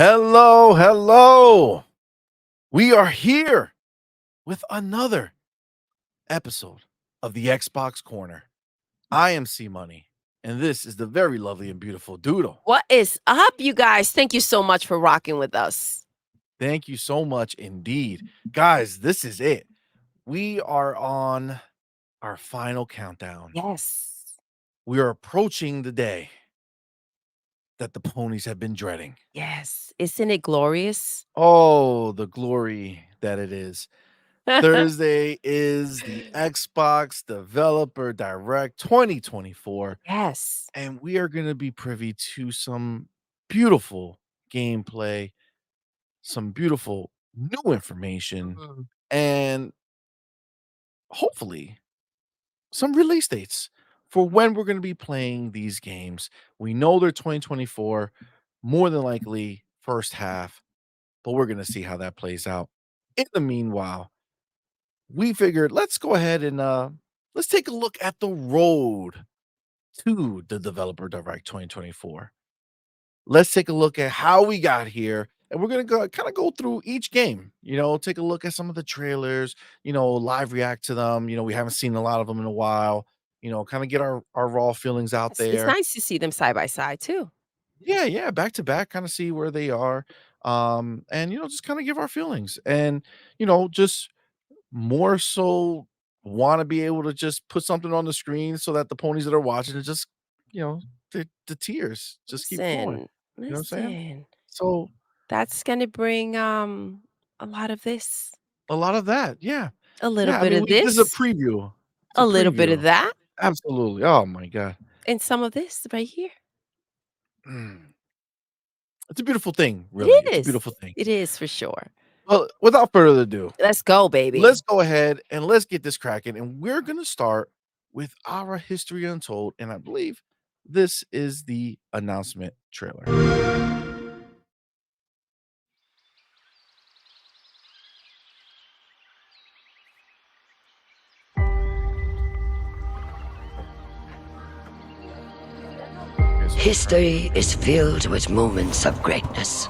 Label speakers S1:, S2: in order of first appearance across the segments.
S1: Hello, hello. We are here with another episode of the Xbox Corner. I am C Money, and this is the very lovely and beautiful Doodle.
S2: What is up, you guys? Thank you so much for rocking with us.
S1: Thank you so much indeed. Guys, this is it. We are on our final countdown.
S2: Yes.
S1: We are approaching the day that the ponies have been dreading.
S2: Yes. Isn't it glorious?
S1: Oh, the glory that it is. Thursday is the Xbox Developer Direct 2024,
S2: Yes.
S1: and we are going to be privy to some beautiful gameplay, some beautiful new information,
S2: Mhm.
S1: and hopefully some release dates for when we're going to be playing these games. We know they're 2024, more than likely first half, but we're going to see how that plays out. In the meanwhile, we figured let's go ahead and let's take a look at the road to the Developer Direct 2024. Let's take a look at how we got here, and we're gonna go kind of go through each game. Take a look at some of the trailers. Live react to them. We haven't seen a lot of them in a while. Kind of get our raw feelings out
S2: It's
S1: there.
S2: nice to see them side by side too.
S1: Yeah, yeah, back to back, kind of see where they are. And just kind of give our feelings, and just more so wanna be able to just put something on the screen so that the ponies that are watching it just, the tears just keep flowing.
S2: Listen,
S1: You know what I'm saying?
S2: listen.
S1: So,
S2: That's gonna bring a lot of this,
S1: a lot of that, yeah.
S2: a little
S1: Yeah, I
S2: bit
S1: mean,
S2: of
S1: we this is a
S2: this,
S1: preview. It's a
S2: a little bit
S1: preview.
S2: of that,
S1: Absolutely. Oh my god.
S2: and some of this right here.
S1: Mm. It's a beautiful thing,
S2: It
S1: really. It's a
S2: is.
S1: beautiful thing.
S2: It is for sure.
S1: Well, without further ado,
S2: Let's go, baby.
S1: let's go ahead and let's get this cracking, and we're gonna start with our history untold, and I believe this is the announcement trailer.
S3: History is filled with moments of greatness.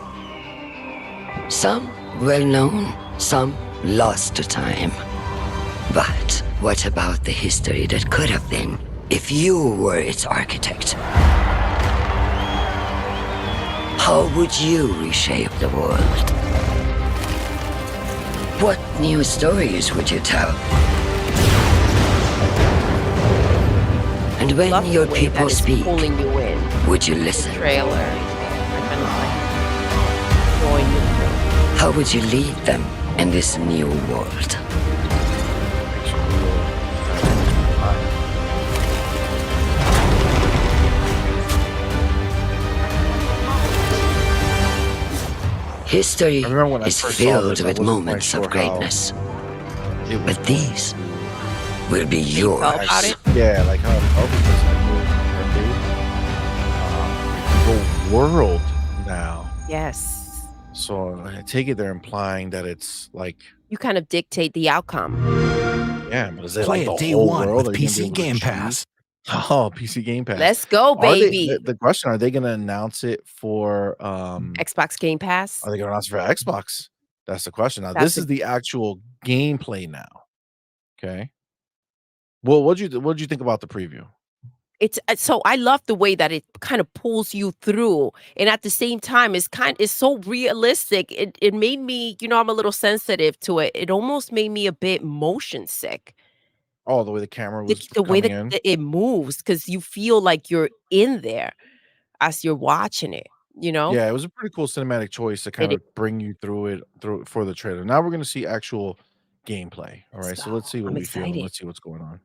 S3: Some well known, some lost to time. But what about the history that could have been if you were its architect? How would you reshape the world? What new stories would you tell? And when
S2: Love the
S3: your
S2: way that
S3: people
S2: it's
S3: speak,
S2: pulling you in.
S3: would you listen?
S2: Trailer. They're kind of like going you through.
S3: How would you lead them in this new world? History
S1: I remember when I
S3: is
S1: first saw
S3: filled
S1: this, I
S3: with
S1: wasn't quite
S3: moments
S1: sure
S3: of
S1: how
S3: greatness,
S1: it was
S3: but these will be
S2: felt
S3: yours.
S2: about it?
S1: yeah, like how it felt because the world now.
S2: Yes.
S1: So I take it they're implying that it's like,
S2: You kind of dictate the outcome.
S1: yeah, but is it
S4: Play
S1: like the
S4: it day
S1: whole
S4: one
S1: world?
S4: with
S1: Are you gonna be
S4: PC
S1: able to
S4: Game
S1: choose?
S4: Pass.
S1: Oh, PC Game Pass.
S2: Let's go,
S1: Are they
S2: baby.
S1: the question, are they gonna announce it for
S2: Xbox Game Pass.
S1: are they gonna announce it for Xbox? That's the question. Now,
S2: That's
S1: this
S2: the
S1: is the actual gameplay now. Okay. Well, what'd you think about the preview?
S2: It's so I love the way that it kind of pulls you through, and at the same time, it's so realistic. It made me, I'm a little sensitive to it. It almost made me a bit motion sick.
S1: Oh, the way the camera
S2: The
S1: was
S2: the way
S1: coming
S2: that
S1: in?
S2: it moves, because you feel like you're in there as you're watching it, you know?
S1: Yeah, it was a pretty cool cinematic choice to
S2: It
S1: kind
S2: is.
S1: of bring you through it for the trailer. Now we're gonna see actual gameplay. All
S2: Let's
S1: right, so
S2: go.
S1: let's see what
S2: I'm
S1: we feel and
S2: excited.
S1: let's see what's going on.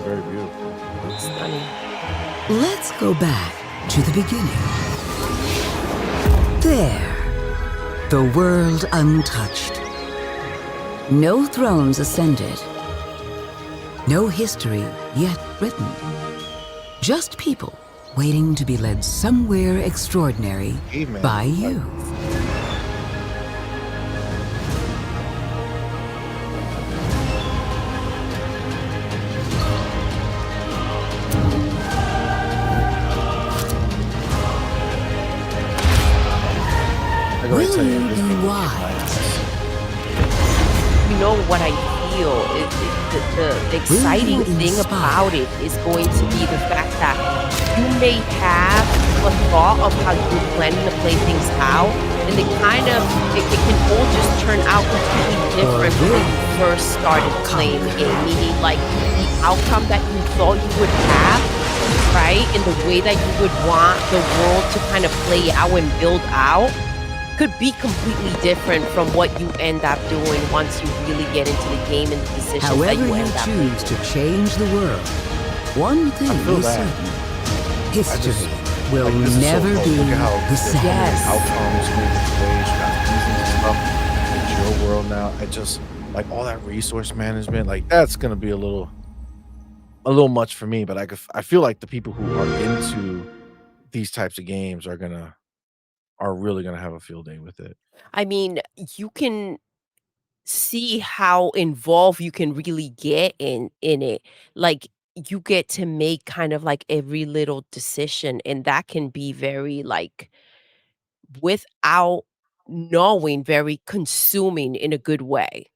S1: Very beautiful.
S2: Stunning.
S5: Let's go back to the beginning. There, the world untouched. No thrones ascended. No history yet written. Just people waiting to be led somewhere extraordinary
S1: Caveman,
S5: by
S1: like,
S5: you.
S1: I gotta
S5: Will
S1: tell you,
S5: you
S1: this
S5: be
S1: game will kick my
S5: wise?
S1: ass.
S2: You know what I feel is the
S5: Will
S2: exciting
S5: you
S2: thing about
S5: inspire?
S2: it is going to be the fact that you may have a thought of how you're planning to play things out, and it can all just turn out completely
S5: Or
S2: different from
S5: will
S2: when you first started
S5: you
S2: playing the
S5: conquer?
S2: game. Meaning, like the outcome that you thought you would have, right, and the way that you would want the world to kind of play out and build out could be completely different from what you end up doing once you really get into the game and the decisions that
S5: However
S2: you
S5: you
S2: end up
S5: choose to
S2: making.
S5: change the world, one thing
S1: I feel
S5: is
S1: that.
S5: certain.
S1: I just
S5: History will
S1: like, this is so
S5: never
S1: dope.
S5: be
S1: Look at how
S5: the
S1: there's so
S5: same.
S1: many
S2: Yes.
S1: outcomes, moving ways, you got seasons and stuff. It's your world now. I just like all that resource management, like that's gonna be a little much for me, but I feel like the people who are into these types of games are really gonna have a field day with it.
S2: I mean, you can see how involved you can really get in it. Like you get to make kind of like every little decision, and that can be very like without knowing, very consuming in a good way.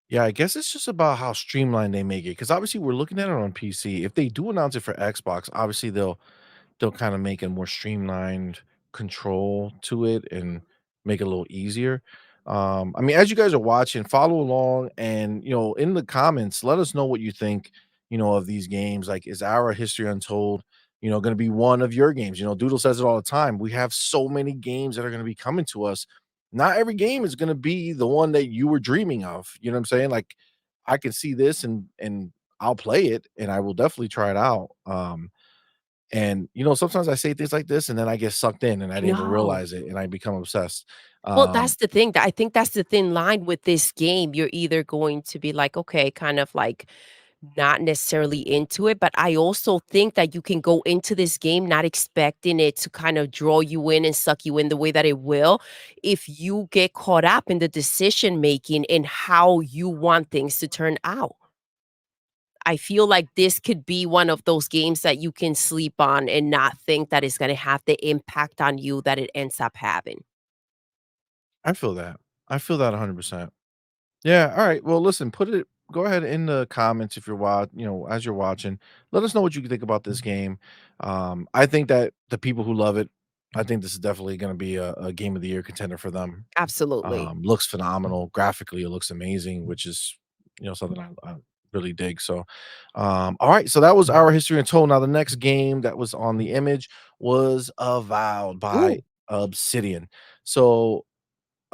S1: Yeah, I guess it's just about how streamlined they make it. Because obviously we're looking at it on PC. If they do announce it for Xbox, obviously they'll kinda make a more streamlined control to it and make it a little easier. I mean, as you guys are watching, follow along and, in the comments, let us know what you think, of these games. Like, is our History Untold, gonna be one of your games? Doodle says it all the time. We have so many games that are gonna be coming to us. Not every game is gonna be the one that you were dreaming of. You know what I'm saying? Like, I can see this and I'll play it and I will definitely try it out. And, sometimes I say things like this and then I get sucked in and I
S2: I
S1: didn't even
S2: know.
S1: realize it and I become obsessed.
S2: Well,
S1: Um,
S2: that's the thing that I think that's the thin line with this game. You're either going to be like, okay, kind of like not necessarily into it, but I also think that you can go into this game not expecting it to kind of draw you in and suck you in the way that it will if you get caught up in the decision making and how you want things to turn out. I feel like this could be one of those games that you can sleep on and not think that it's going to have the impact on you that it ends up having.
S1: I feel that. I feel that 100%. Yeah, all right. Well, listen, go ahead in the comments if as you're watching. Let us know what you think about this game. I think that the people who love it, I think this is definitely going to be a game of the year contender for them.
S2: Absolutely.
S1: Looks phenomenal. Graphically, it looks amazing, which is, something I really dig. So, all right. So that was our History Untold. Now, the next game that was on the image was Avowed by
S2: Ooh,
S1: Obsidian. So,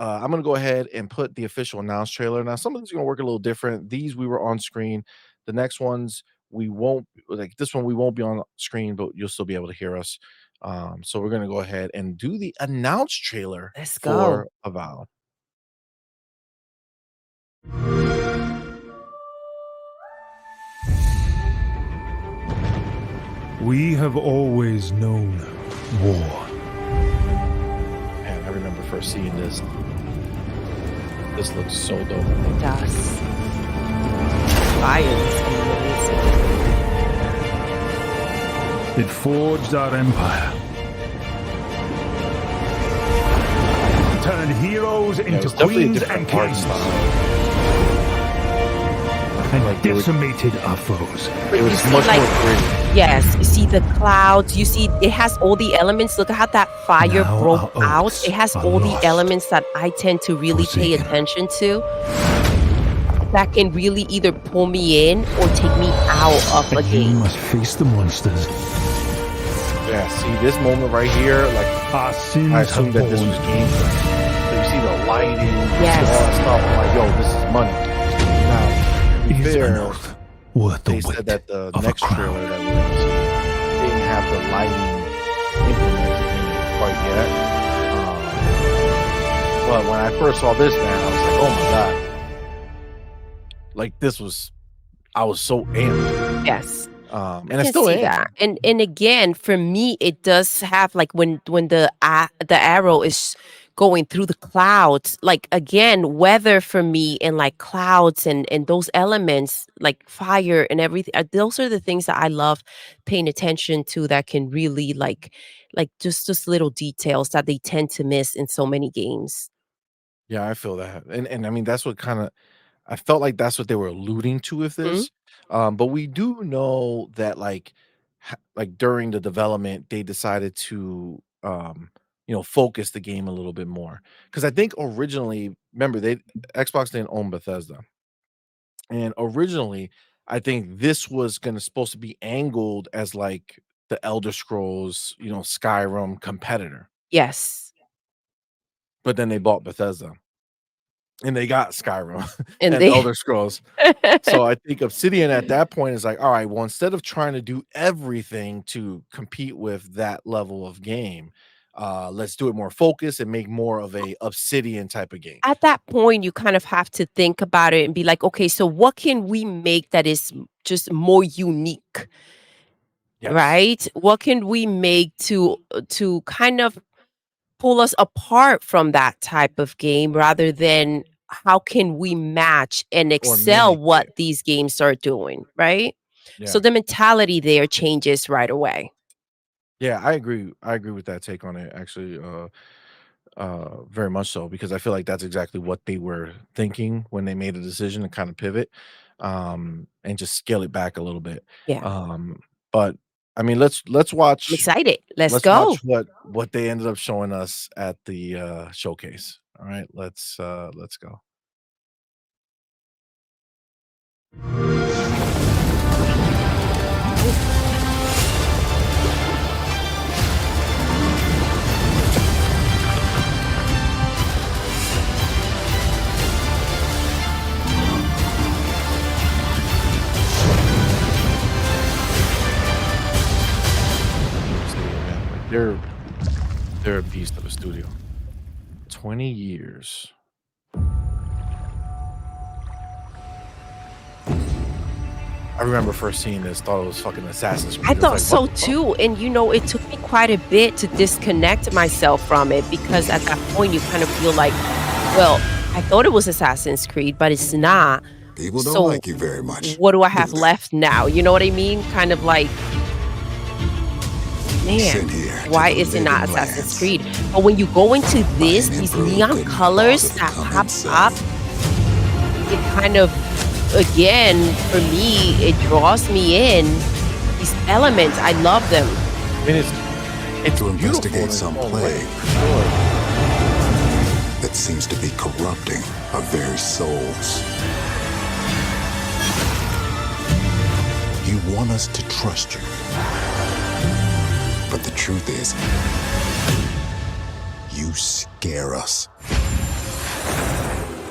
S1: I'm gonna go ahead and put the official announce trailer. Now, some of these are gonna work a little different. These we were on screen. The next ones we won't like this one we won't be on screen, but you'll still be able to hear us. So we're gonna go ahead and do the announce trailer
S2: let's
S1: for
S2: go.
S1: Avowed.
S4: We have always known war.
S1: And I remember first seeing this. This looks so dope.
S2: It does. Fire is amazing.
S4: It forged our empire. Turned heroes
S1: Yeah, it
S4: into
S1: was definitely a
S4: queens and
S1: different art
S4: kings.
S1: style.
S4: And
S1: Like, they would
S4: decimated our foes.
S2: But
S1: it
S2: you
S1: was
S2: see,
S1: much
S2: like,
S1: more gritty.
S2: yes, you see the clouds, you see it has all the elements. Look at how that fire
S4: Now
S2: broke
S4: our
S2: out.
S4: oaths
S2: It has
S4: are
S2: all the
S4: lost,
S2: elements that I tend to really pay
S4: forsaken.
S2: attention to that can really either pull me in or take me out of a
S4: And you
S2: game.
S4: must face the monsters.
S1: Yeah, see this moment right here, like
S4: Our sins
S1: I
S4: have
S1: assumed that this
S4: borne.
S1: was gameplay. So you see the lighting, you see
S2: Yes.
S1: all that stuff. I'm like, yo, this is money. Now, to be
S4: Is an
S1: fair,
S4: oath worth the
S1: they
S4: weight
S1: said that the
S4: of a
S1: next trailer
S4: crown.
S1: that we're gonna see didn't have the lighting implemented in it quite yet. But when I first saw this, man, I was like, oh my god. Like I was so amped.
S2: Yes. I
S1: And I
S2: can
S1: still
S2: see
S1: am.
S2: that. And again, for me, it does have like when the arrow is going through the clouds, like again, weather for me and like clouds and those elements like fire and everything. Those are the things that I love paying attention to that can really like just little details that they tend to miss in so many games.
S1: Yeah, I feel that, and I mean, that's what kinda I felt like that's what they were alluding to with
S2: Mhm.
S1: this, but we do know that, like, during the development, they decided to, focus the game a little bit more. Because I think originally remember, Xbox didn't own Bethesda, and originally, I think this was gonna supposed to be angled as, like, the Elder Scrolls, Skyrim competitor,
S2: Yes.
S1: but then they bought Bethesda, and they got Skyrim
S2: And
S1: and
S2: they
S1: Elder Scrolls. So I think Obsidian at that point is like, all right, well, instead of trying to do everything to compete with that level of game, let's do it more focused and make more of a Obsidian type of game.
S2: at that point, you kind of have to think about it and be like, okay, so what can we make that is just more unique,
S1: Yes.
S2: right? What can we make to kind of pull us apart from that type of game rather than how can we match and
S1: Or
S2: excel
S1: mimic
S2: what
S1: it.
S2: these games are doing, right? So
S1: Yeah.
S2: the mentality there changes right away.
S1: Yeah, I agree. I agree with that take on it actually, very much so because I feel like that's exactly what they were thinking when they made a decision to kind of pivot, and just scale it back a little bit.
S2: Yeah.
S1: But I mean, let's
S2: I'm
S1: watch
S2: excited. Let's
S1: Let's watch
S2: go.
S1: what they ended up showing us at the, showcase. All right, let's go. Obsidian, man, like, they're a beast of a studio. 20 years. I remember first seeing this, thought it was fucking Assassin's
S2: I
S1: Creed. I was
S2: thought
S1: like, "What
S2: so
S1: the fuck?"
S2: too. And it took me quite a bit to disconnect myself from it because at that point you kind of feel like, well, I thought it was Assassin's Creed, but it's not.
S6: People don't
S2: So
S6: like you very much,
S2: what do I
S6: do
S2: have
S6: they?
S2: left now? You know what I mean? Kind of like, man,
S6: Sent here to
S2: why
S6: the
S2: is it not
S6: living
S2: Assassin's
S6: lands
S2: Creed? But when you go into
S6: by
S2: this,
S6: an
S2: these
S6: emperor who
S2: neon
S6: couldn't
S2: colors
S6: bother to
S2: that
S6: come
S2: pop up,
S6: himself.
S2: it kind of, again, for me, it draws me in. These elements, I love them.
S1: I mean, it's
S6: To
S1: beautiful in
S6: investigate
S1: its
S6: some
S1: own way,
S6: plague
S1: for sure.
S6: that seems to be corrupting our very souls. You want us to trust you. But the truth is, you scare us.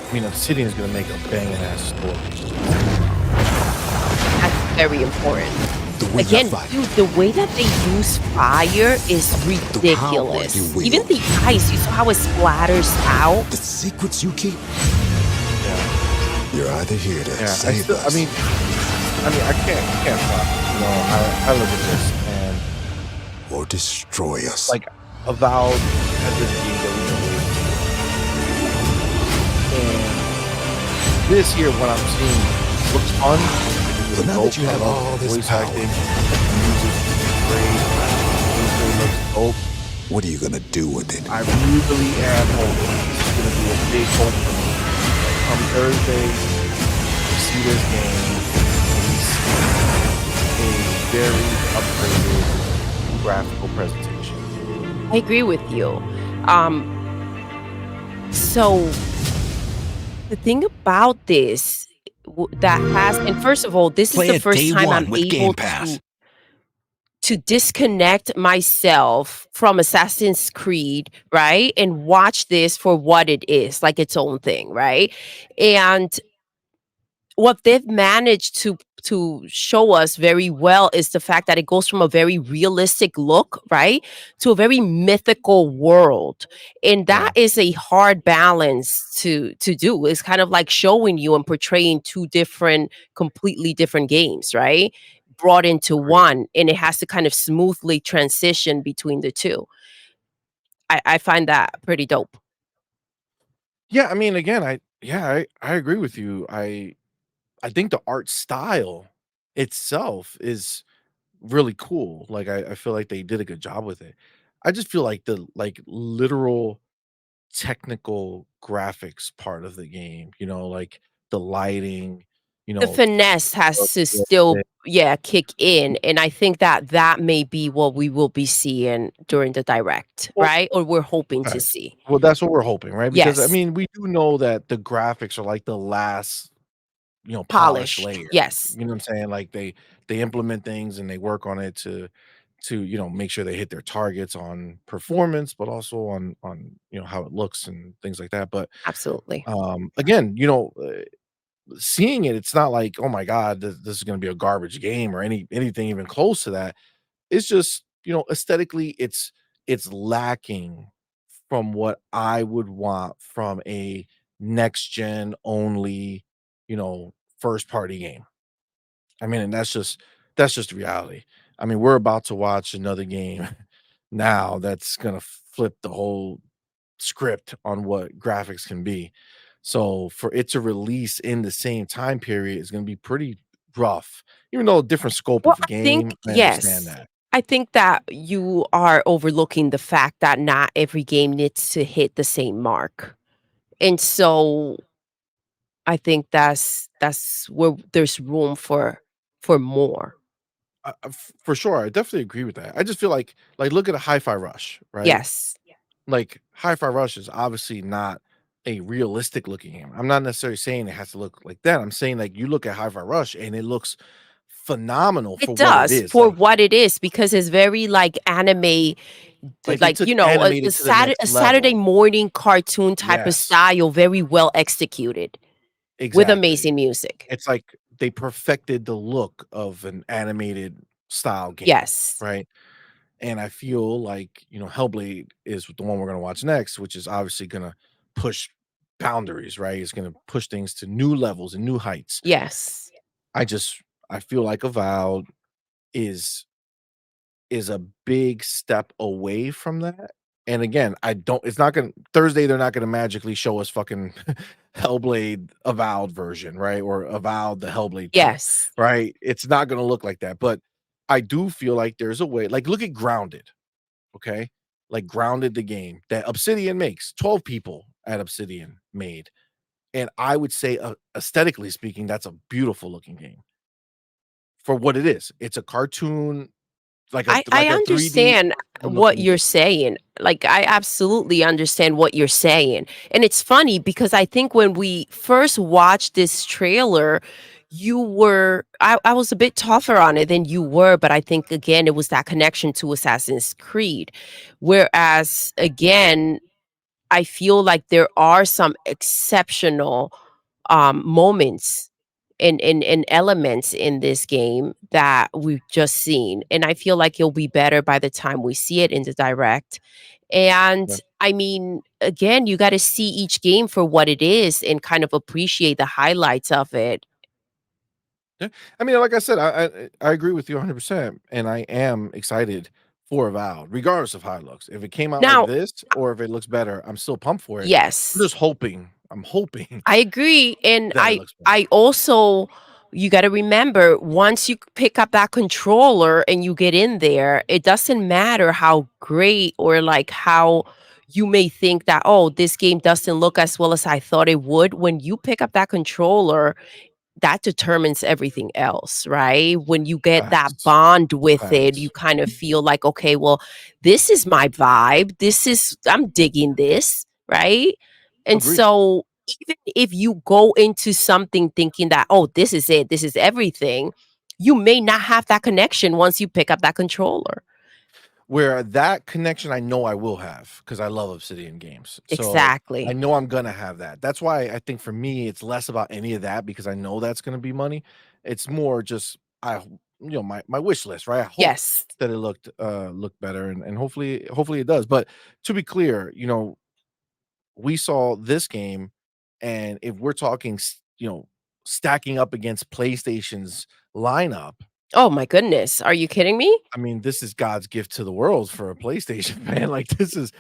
S1: I mean, Obsidian is gonna make a banging ass story.
S2: That's very important.
S6: The way you
S2: Again,
S6: fight,
S2: dude, the way that they use fire is
S6: the power you
S2: ridiculous.
S6: wield,
S2: Even the ice, you saw how it splatters out?
S6: the secrets you keep.
S1: Yeah,
S6: You're either here to
S1: yeah.
S6: save us,
S1: I can't stop. I look at this and
S6: or destroy us.
S1: like Avowed has this game that we've been waiting for. And this year, what I'm seeing looks fun.
S6: But now that you have all this
S1: voice
S6: power,
S1: acting, music, great, gameplay looks dope.
S6: what are you gonna do with it?
S1: I really am hoping it's gonna be a big hope for me. Come Thursday, we see this game, and we see a very upgraded graphical presentation.
S2: I agree with you. So the thing about this that has, and first of all, this is
S7: Play
S2: the
S7: it
S2: first
S7: day
S2: time
S7: one
S2: I'm
S7: with
S2: able
S7: Game Pass.
S2: to disconnect myself from Assassin's Creed, right? And watch this for what it is, like its own thing, right? And what they've managed to show us very well is the fact that it goes from a very realistic look, right, to a very mythical world, and that
S1: Yeah.
S2: is a hard balance to do. It's kind of like showing you and portraying two different, completely different games, right? brought into
S1: Agreed.
S2: one, and it has to kind of smoothly transition between the 2. I find that pretty dope.
S1: Yeah, I mean, again, I agree with you. I think the art style itself is really cool. Like, I feel like they did a good job with it. I just feel like the, like, literal technical graphics part of the game, like, the lighting, you
S2: The
S1: know,
S2: finesse has to still, yeah, kick in, and I think that that may be what we will be seeing during the direct,
S1: well,
S2: right? Or we're hoping to
S1: okay.
S2: see.
S1: Well, that's what we're hoping, right? Because, I
S2: Yes,
S1: mean, we do know that the graphics are, like, the last, polished
S2: polished,
S1: layer.
S2: yes,
S1: You know what I'm saying? Like, they implement things and they work on it to, make sure they hit their targets on performance, but also on how it looks and things like that. But,
S2: absolutely.
S1: again, seeing it, it's not like, "Oh my god, this is gonna be a garbage game," or anything even close to that. It's just, aesthetically, it's lacking from what I would want from a next gen only, first party game. I mean, and that's just reality. I mean, we're about to watch another game now that's gonna flip the whole script on what graphics can be. So for it to release in the same time period is gonna be pretty rough. Even though a different scope
S2: Well,
S1: of
S2: I think
S1: game, I understand
S2: yes.
S1: that.
S2: I think that you are overlooking the fact that not every game needs to hit the same mark. And so I think that's where there's room for more.
S1: For sure, I definitely agree with that. I just feel like look at a Hi-Fi Rush, right?
S2: Yes.
S1: Like, Hi-Fi Rush is obviously not a realistic looking game. I'm not necessarily saying it has to look like that. I'm saying, like, you look at Hi-Fi Rush and it looks phenomenal
S2: It
S1: for what it
S2: does
S1: is.
S2: for
S1: Like
S2: what it is because it's very, like, anime,
S1: like it took
S2: a
S1: animated to the
S2: A
S1: next
S2: Saturday
S1: level.
S2: morning cartoon type of
S1: Yes,
S2: style, very well executed with
S1: exactly.
S2: amazing music.
S1: It's like they perfected the look of an animated style game,
S2: Yes.
S1: right? And I feel like, Hellblade is the one we're gonna watch next, which is obviously gonna push boundaries, right? It's gonna push things to new levels and new heights.
S2: Yes.
S1: I just I feel like Avowed is is a big step away from that. And again, I don't it's not gonna Thursday, they're not gonna magically show us fucking Hellblade Avowed version, right? Or Avowed the Hellblade 2,
S2: Yes.
S1: right? It's not gonna look like that. But I do feel like there's a way, like, look at Grounded, okay? Like, Grounded, the game that Obsidian makes, 12 people at Obsidian made. And I would say, aesthetically speaking, that's a beautiful looking game for what it is. It's a cartoon,
S2: I
S1: like a 3D
S2: understand what
S1: looking
S2: you're
S1: game.
S2: saying. Like, I absolutely understand what you're saying. And it's funny because I think when we first watched this trailer, I was a bit tougher on it than you were, but I think again it was that connection to Assassin's Creed. Whereas again, I feel like there are some exceptional moments and elements in this game that we've just seen. And I feel like it'll be better by the time we see it in the direct. And
S1: Yeah.
S2: I mean, again, you got to see each game for what it is and kind of appreciate the highlights of it.
S1: Yeah. I mean, like I said, I agree with you 100%, and I am excited for Avowed, regardless of how it looks. If it came out like
S2: Now,
S1: this or if it looks better, I'm still pumped for it. I'm
S2: yes,
S1: just hoping, I'm hoping
S2: I agree, and
S1: that it looks better.
S2: I also you gotta remember, once you pick up that controller and you get in there, it doesn't matter how great or, like, how you may think that, "Oh, this game doesn't look as well as I thought it would." When you pick up that controller, that determines everything else, right? When you get that
S1: Facts.
S2: bond with it, you
S1: Facts.
S2: kind of feel like, "Okay, well, this is my vibe. I'm digging this," right? And
S1: Agreed.
S2: so even if you go into something thinking that, "Oh, this is it. This is everything," you may not have that connection once you pick up that controller.
S1: Where that connection I know I will have because I love Obsidian games. So I
S2: Exactly.
S1: know I'm gonna have that. That's why I think for me, it's less about any of that because I know that's gonna be money. It's more just my wish list, right? I hope
S2: Yes.
S1: that it looked better and hopefully it does. But to be clear, we saw this game, and if we're talking stacking up against PlayStation's lineup,
S2: Oh my goodness. Are you kidding me?
S1: I mean, this is God's gift to the world for a PlayStation fan. Like this is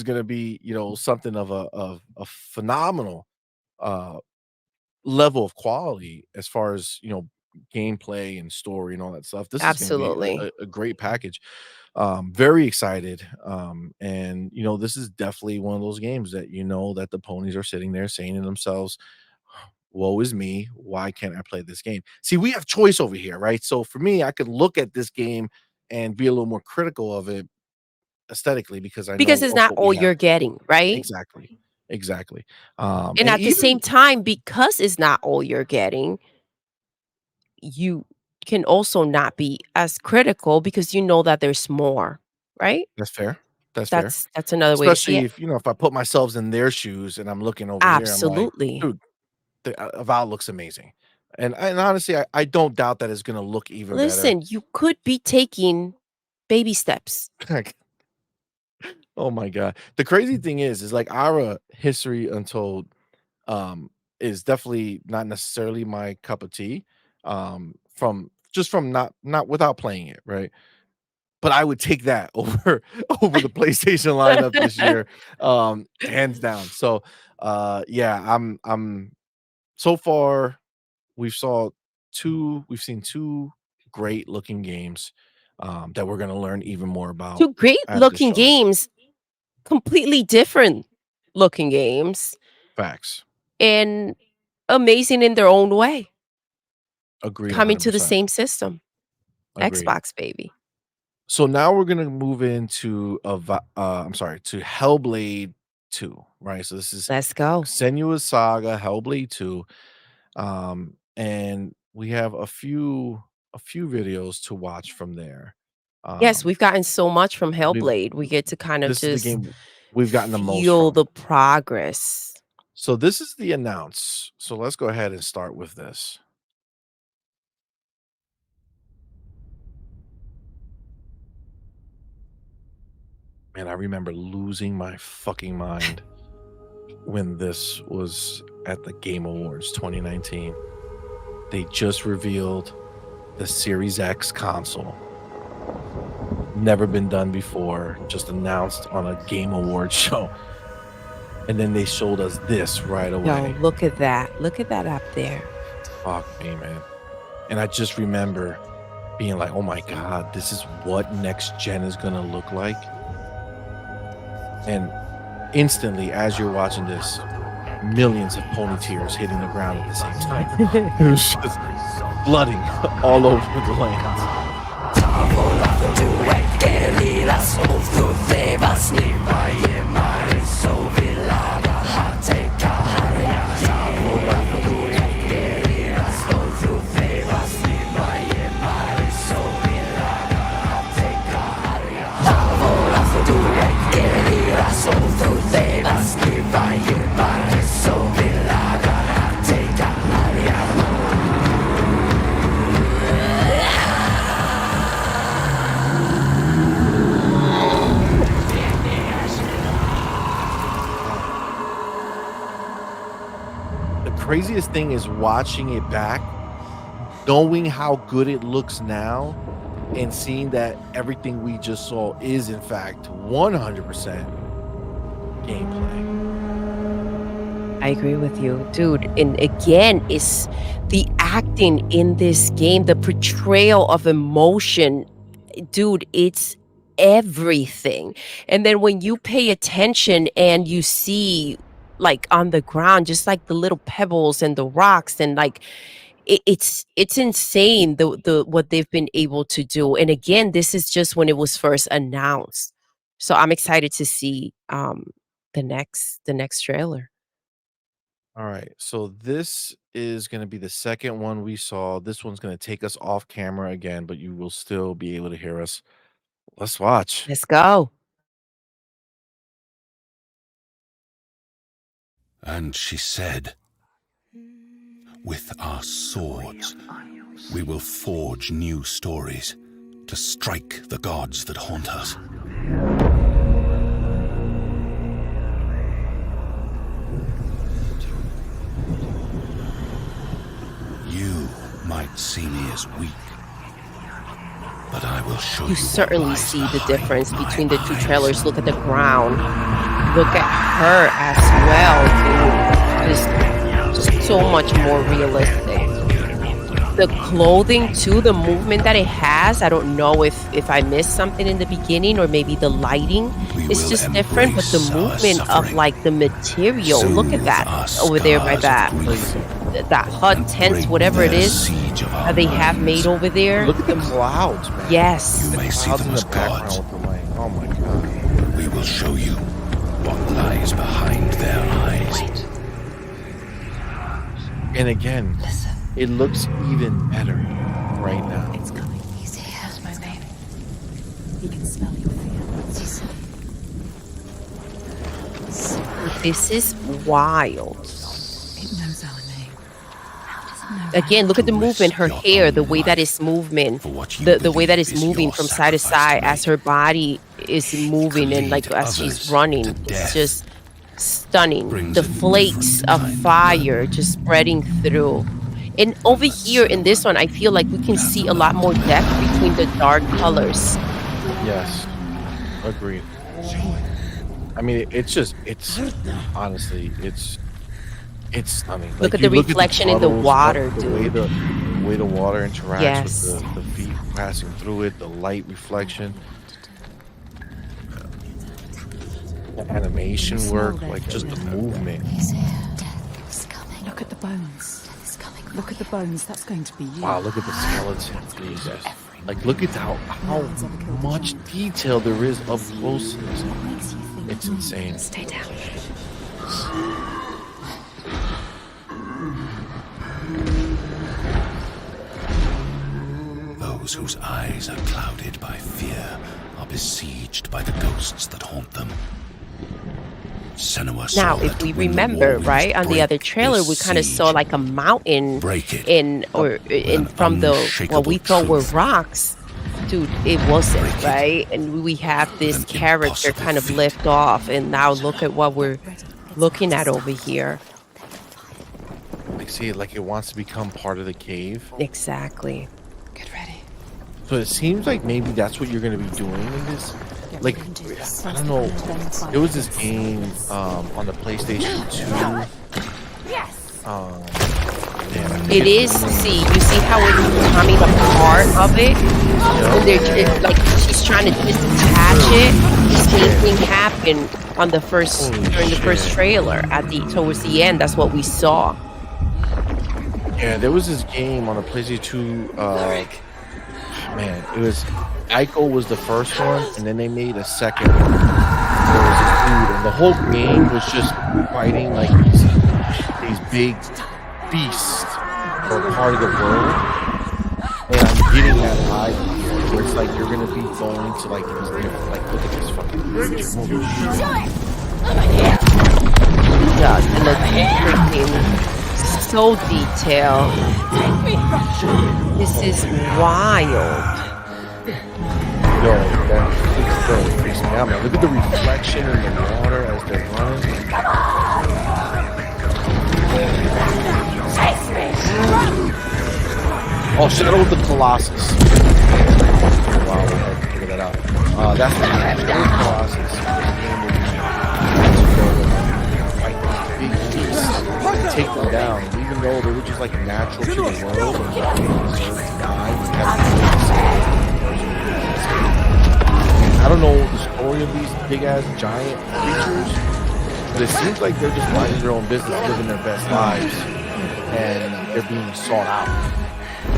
S1: gonna be, something of a phenomenal uh level of quality as far as, gameplay and story and all that stuff. This is gonna be
S2: Absolutely.
S1: a great package. Very excited. And this is definitely one of those games that that the ponies are sitting there saying to themselves, woe is me. Why can't I play this game? See, we have choice over here, right? So for me, I could look at this game and be a little more critical of it aesthetically because I
S2: Because
S1: know
S2: it's
S1: of
S2: not
S1: what we
S2: all
S1: have.
S2: you're getting, right?
S1: Exactly. Exactly.
S2: And
S1: And
S2: at the same
S1: even
S2: time, because it's not all you're getting, you can also not be as critical because you know that there's more, right?
S1: that's fair. That's fair.
S2: That's another way to see
S1: Especially
S2: it.
S1: if I put myself in their shoes and I'm looking over here, I'm like,
S2: Absolutely.
S1: dude, the Avowed looks amazing. And honestly, I don't doubt that it's gonna look even better.
S2: Listen, you could be taking baby steps.
S1: Like, oh my god. The crazy thing is like our history untold um is definitely not necessarily my cup of tea. From not without playing it, right? But I would take that over over the PlayStation lineup this year, hands down. So yeah, I'm so far we've seen two great looking games that we're gonna learn even more about
S2: 2 great
S1: at this
S2: looking
S1: show.
S2: games, completely different looking games,
S1: Facts.
S2: and amazing in their own way,
S1: Agreed
S2: coming to the
S1: 100%.
S2: same system.
S1: Agreed.
S2: Xbox, baby.
S1: So now we're gonna move into I'm sorry, to Hellblade 2, right? So this is
S2: Let's go.
S1: Senua's Saga, Hellblade 2. And we have a few videos to watch from there.
S2: Yes,
S1: Um,
S2: we've gotten so much from
S1: we've
S2: Hellblade. We get to kind of
S1: this is the
S2: just
S1: game we've gotten the most
S2: feel
S1: from.
S2: the progress.
S1: So this is the announce. So let's go ahead and start with this. Man, I remember losing my fucking mind when this was at the Game Awards 2019. They just revealed the Series X console. Never been done before, just announced on a Game Awards show. And then they showed us this right
S2: Yo,
S1: away.
S2: look at that. Look at that up there.
S1: Fuck me, man. And I just remember being like, oh my God, this is what next gen is gonna look like. And instantly, as you're watching this, millions of pony tears hitting the ground at the same time. It was just flooding all over the land. The craziest thing is watching it back, knowing how good it looks now, and seeing that everything we just saw is in fact 100% gameplay.
S2: I agree with you, dude. And again, it's the acting in this game, the portrayal of emotion, dude, it's everything. And then when you pay attention and you see like on the ground, just like the little pebbles and the rocks and like it's insane the what they've been able to do. And again, this is just when it was first announced. So I'm excited to see the next trailer.
S1: All right, so this is going to be the second one we saw. This one's going to take us off camera again, but you will still be able to hear us. Let's watch.
S2: Let's go.
S7: And she said, with our swords, we will forge new stories to strike the gods that haunt us. You, my might see me as weak, but I will show you.
S2: You
S7: what
S2: certainly
S7: lies
S2: see the
S7: behind
S2: difference
S7: my
S2: between the two
S7: eyes.
S2: trailers. Look at the ground. Look at her as well, dude. Just so much more realistic. The clothing too, the movement that it has, I don't know if I missed something in the beginning or maybe the lighting
S7: We
S2: is
S7: will
S2: just different, but the
S7: embrace our
S2: movement of
S7: suffering.
S2: like the material, look at
S7: Soothe
S2: that
S7: our
S2: over there by
S7: scars of
S2: that
S7: grief,
S2: that hut,
S7: and
S2: tent,
S7: break
S2: whatever it
S7: their
S2: is
S7: siege of our
S2: that they have
S7: minds.
S2: made over there.
S1: Look at the clouds, man.
S2: Yes.
S7: You may see
S1: Clouds
S7: them
S1: in
S7: as
S1: the
S7: gods.
S1: background with the light. Oh my god.
S7: We will show you what lies behind their eyes.
S1: And again, it looks even better right now.
S8: It's coming. He's here. That's my name. He can smell your fear.
S2: This is wild.
S8: It knows our name. How does it know?
S2: Again, look at the
S7: To risk
S2: movement, her
S7: your
S2: hair,
S7: own
S2: the way that
S7: life
S2: it's moving,
S7: for what you
S2: the way that
S7: believe
S2: it's
S7: is
S2: moving
S7: your
S2: from side to
S7: sacrifice
S2: side
S7: to
S2: as
S7: make.
S2: her body is moving and like
S7: lead
S2: as she's
S7: others
S2: running.
S7: to
S2: It's
S7: death
S2: just stunning.
S7: brings
S2: The
S7: a
S2: flakes
S7: different
S2: of
S7: kind of
S2: fire just spreading through. And over here in this one, I feel like we can see a lot more depth between the dark colors.
S1: Yes. Agreed. I mean, it's honestly, it's stunning.
S2: Look
S1: Like,
S2: at
S1: you
S2: the reflection in the
S1: puddles,
S2: water,
S1: the
S2: dude.
S1: way the water interacts
S2: Yes.
S1: with the feet passing through it, the light reflection, the animation work, like just the movement.
S8: He's here. Death is coming. Look at the bones. Death is coming. Look at the bones. That's going to be you.
S1: Wow, look at the skeleton. Jesus. Like, look at how much detail there is up close to this.
S8: What makes you think?
S1: It's insane.
S8: Stay down.
S7: Those whose eyes are clouded by fear are besieged by the ghosts that haunt them. Senua saw
S2: Now, if
S7: that
S2: we
S7: when the
S2: remember,
S7: warriors
S2: right, on the
S7: break
S2: other trailer,
S7: this
S2: we kind of saw
S7: siege,
S2: like a mountain
S7: break it
S2: in
S7: an
S2: from the what we
S7: unshakable
S2: thought were
S7: truth.
S2: rocks. Dude, it wasn't,
S7: Break it
S2: right? And we have this
S7: an
S2: character
S7: impossible
S2: kind of
S7: feat.
S2: lift off, and now look at what we're looking at over here.
S1: Like, see it like it wants to become part of the cave.
S2: Exactly.
S8: Get ready.
S1: So it seems like maybe that's what you're going to be doing in this. Like, I don't know. There was this game on the PlayStation 2. Yeah,
S2: It is. See, you see how it's coming apart of it, and they're like she's trying to detach it. The same thing happened on the first
S1: Holy
S2: during the first
S1: shit.
S2: trailer. At the towards the end, that's what we saw.
S1: Yeah, there was this game on the PlayStation 2. Man, it was Ico was the first one, and then they made a second one. There was a dude, and the whole game was just fighting like these big beasts for part of the world. And I'm getting that vibe here, where it's like you're gonna be going to like these different, like look at this fucking creature. Holy shit.
S2: Yeah, and the freaking so detailed. This is wild.
S1: Yo, that freaks me out, man. Look at the reflection in the water as they're running. Oh, Shadow of the Colossus. Wow, we'll figure that out. That's what Shadow of the Colossus. Fight these big beasts and take them down. And even though they were just like natural to the world and they deserve to die, we have to do the same. I don't know the story of these big ass giant creatures, but it seems like they're just minding their own business, living their best lives, and they're being sought out.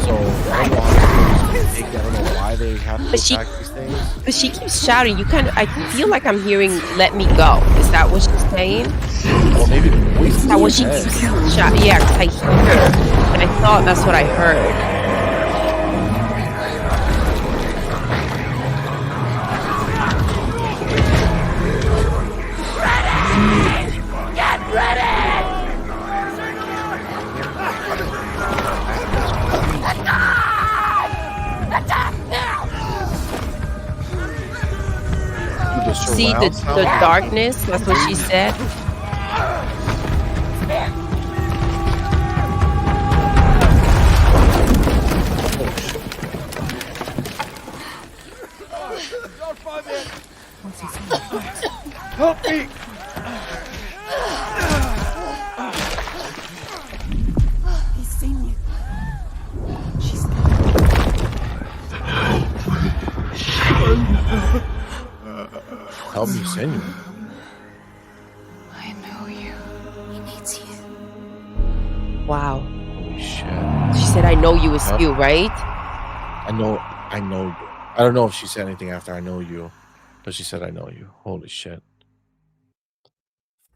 S1: So I don't know how to take that. I don't know why they have to
S2: But she-
S1: attack these things.
S2: But she keeps shouting. I feel like I'm hearing "Let me go." Is that what she's saying?
S1: Well, maybe the voice.
S2: Is that what she keeps shouting? Yeah, 'cause I hear her, and I thought that's what I heard. See the darkness? That's what she said.
S8: What's he saying?
S1: Help me!
S8: He's seen you. She's
S1: Help me send you.
S8: I know you. He needs you.
S2: Wow.
S1: Holy shit.
S2: She said, "I know you is
S1: Yep.
S2: you," right?
S1: I know you. I don't know if she said anything after I know you, but she said I know you. Holy shit.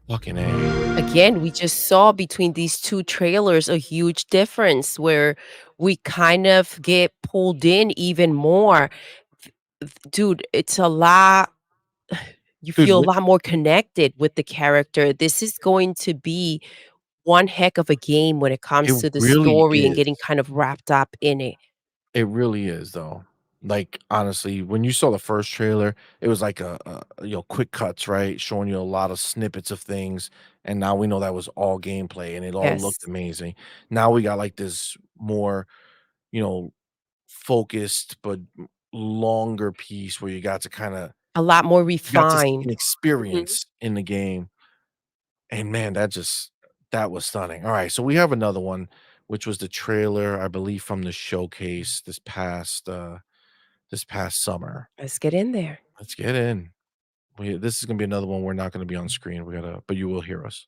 S1: Fucking A.
S2: Again, we just saw between these two trailers a huge difference where we kind of get pulled in even more. Dude, it's a lot. You
S1: Dude,
S2: feel a lot more connected with the character. This is going to be one heck of a game when it
S1: it
S2: comes to the
S1: really
S2: story and
S1: is.
S2: getting kind of wrapped up in it.
S1: It really is though. Like honestly, when you saw the first trailer, it was like quick cuts, right? Showing you a lot of snippets of things. And now we know that was all gameplay and it all looked
S2: Yes.
S1: amazing. Now we got like this more, you know, focused but longer piece where you got to kind of
S2: A lot more
S1: you got to see an
S2: refined. Mhm.
S1: experience in the game. And man, that was stunning. All right, so we have another one, which was the trailer, I believe, from the showcase this past summer.
S2: Let's get in there.
S1: Let's get in. This is gonna be another one we're not gonna be on screen. But you will hear us.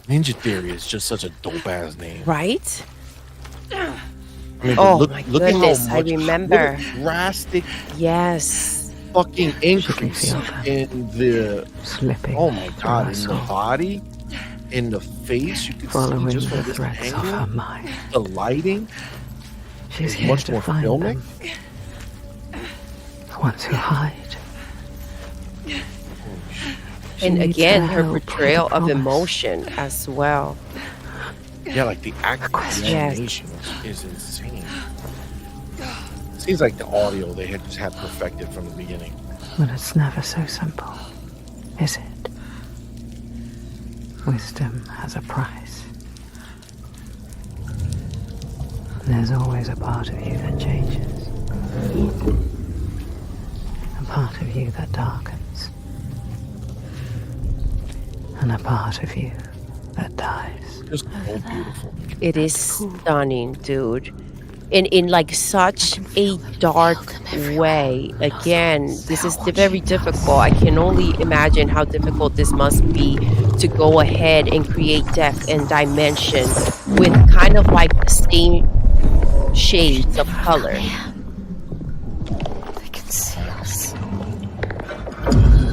S1: Ninja Theory is just such a dope ass name.
S2: Right?
S1: I mean, but
S2: Oh
S1: look
S2: my
S1: look at how
S2: goodness, I
S1: much what
S2: remember.
S1: a drastic
S2: Yes.
S1: fucking increase
S5: feel that.
S1: in the
S5: Slipping
S1: oh my
S5: through
S1: god,
S5: her
S1: in the
S5: soul,
S1: body, in the face, you can see
S5: following
S1: just
S5: the
S1: from this
S5: threads of her
S1: angle,
S5: mind.
S1: the lighting
S5: She's
S1: is
S5: here
S1: much
S5: to
S1: more
S5: find
S1: filmic.
S5: them. The ones who hide. She
S2: And
S5: needs
S2: again,
S5: their
S2: her
S5: help with a
S2: portrayal of
S5: promise.
S2: emotion as well.
S1: Yeah, like the acting, the
S5: question.
S2: Yes.
S1: animation is insane. Seems like the audio they had just had perfected from the beginning.
S5: But it's never so simple, is it? Wisdom has a price. There's always a part of you that changes. A part of you that darkens. And a part of you that dies.
S1: Just so beautiful.
S2: It is stunning, dude. In like such a dark way. Again, this is very difficult. I can only imagine how difficult this must be to go ahead and create depth and dimension with kind of like the same shades of color.
S8: They can see us.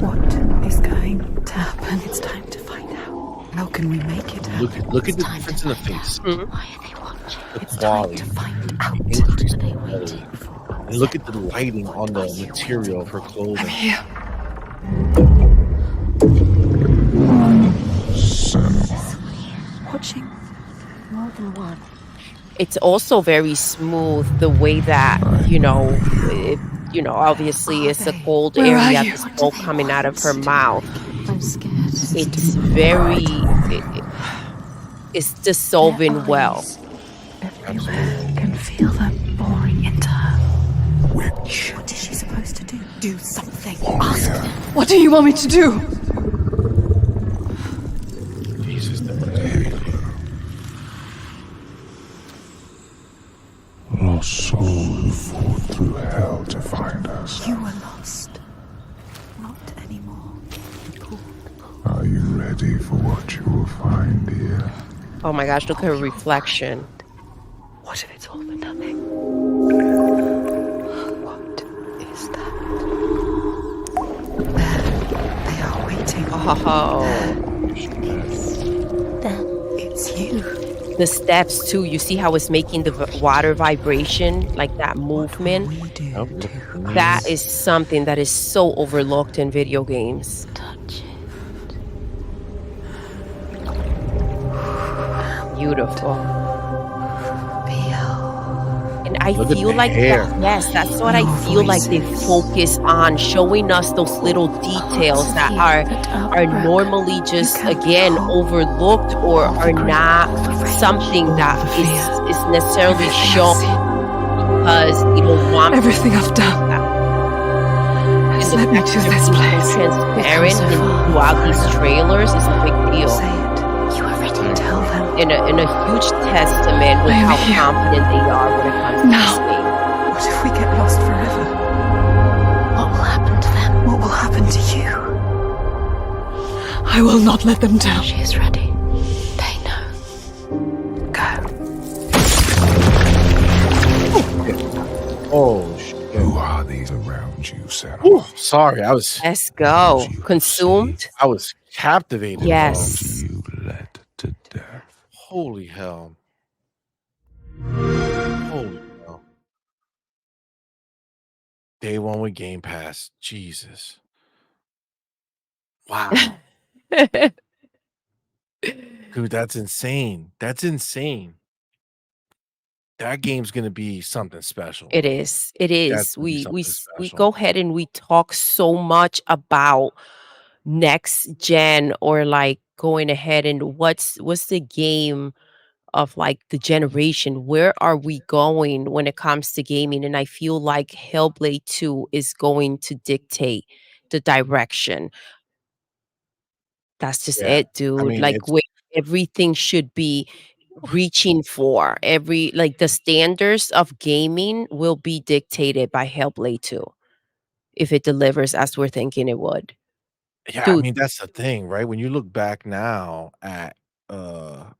S8: What is going to happen? It's time to find out. How can we make it happen?
S1: Look at
S8: It's
S1: the
S8: time
S1: difference
S8: to
S1: in the
S8: find
S1: face.
S8: out. Why are they watching?
S1: The
S8: It's time
S1: quality,
S8: to find out.
S1: increase
S8: What are they
S1: in
S8: waiting
S1: quality.
S8: for?
S1: And look at the lighting on the material of her clothing.
S8: Here. Watching more than one.
S2: It's also very smooth the way that, obviously it's a cold
S8: Where are
S2: area,
S8: you?
S2: the
S8: What do
S2: smoke
S8: they
S2: coming out of her
S8: want?
S2: mouth.
S8: I'm scared.
S2: It's very, it's dissolving well.
S8: Everywhere can feel them boring into her. Shh. What is she supposed to do? Do something. Ask them. What do you want me to do?
S1: Jesus, that was crazy.
S6: Lost soul who fought through hell to find us.
S8: You were lost. Not anymore.
S6: Are you ready for what you will find here?
S2: Oh my gosh, look at her reflection.
S8: What if it's all for nothing? What is that? There. They are waiting.
S2: Oh,
S8: Them. It's you.
S2: the steps too. You see how it's making the water vibration, like that movement?
S8: We do.
S1: Yep, look at the knees.
S2: That is something that is so overlooked in video games.
S8: Touch it.
S2: Beautiful.
S8: Feel.
S2: And And I
S1: Look at
S2: feel
S1: the
S2: like that
S1: hair.
S2: yes, that's what I
S8: No
S2: feel like they
S8: voices.
S2: focus on, showing us those little
S8: Parts
S2: details
S8: of
S2: that
S8: you that
S2: are
S8: outbrook.
S2: normally
S8: You
S2: just,
S8: can
S2: again,
S8: hold
S2: overlooked or
S8: all the
S2: are
S8: grief,
S2: not
S8: all the rage,
S2: something
S8: all
S2: that
S8: the
S2: is
S8: fear.
S2: necessarily
S8: Everything I've
S2: shown
S8: seen,
S2: because they don't want
S8: everything I've
S2: that.
S8: done
S2: And
S8: has
S2: the
S8: led me
S2: fact that
S8: to
S2: they're
S8: this
S2: being so
S8: place. We've come
S2: transparent
S8: so
S2: and
S8: far,
S2: throughout
S8: far
S2: these
S8: enough.
S2: trailers is a big deal.
S8: Say it. You are ready.
S1: I
S8: Tell
S1: agree.
S8: them.
S2: And a huge testament with
S8: I am
S2: how
S8: here.
S2: confident they are when it comes to this
S8: Now.
S2: game.
S8: What if we get lost forever? What will happen to them? What will happen to you? I will not let them down. She is ready. They know. Go.
S1: Oh, shit.
S6: Who are these around you, Sarah?
S1: Whew, sorry, I was
S2: Let's
S6: Those
S2: go.
S6: you have
S2: Consumed?
S6: saved,
S1: I was captivated, bro.
S6: those
S2: Yes.
S6: you led to death.
S1: Holy hell. Holy hell. Day 1 with Game Pass. Jesus. Wow. Dude, that's insane. That's insane. That game's gonna be something special,
S2: It
S1: bro.
S2: is. It
S1: That's
S2: is.
S1: gonna be
S2: We
S1: something
S2: s we go
S1: special.
S2: ahead and we talk so much about next gen or, like, going ahead and what's the game of, like, the generation? Where are we going when it comes to gaming? And I feel like Hellblade 2 is going to dictate the direction. That's just
S1: Yeah.
S2: it,
S1: I
S2: dude.
S1: mean,
S2: Like,
S1: it's
S2: where everything should be reaching for. Every like, the standards of gaming will be dictated by Hellblade 2 if it delivers as we're thinking it would.
S1: yeah, I
S2: Dude,
S1: mean, that's the thing, right? When you look back now at,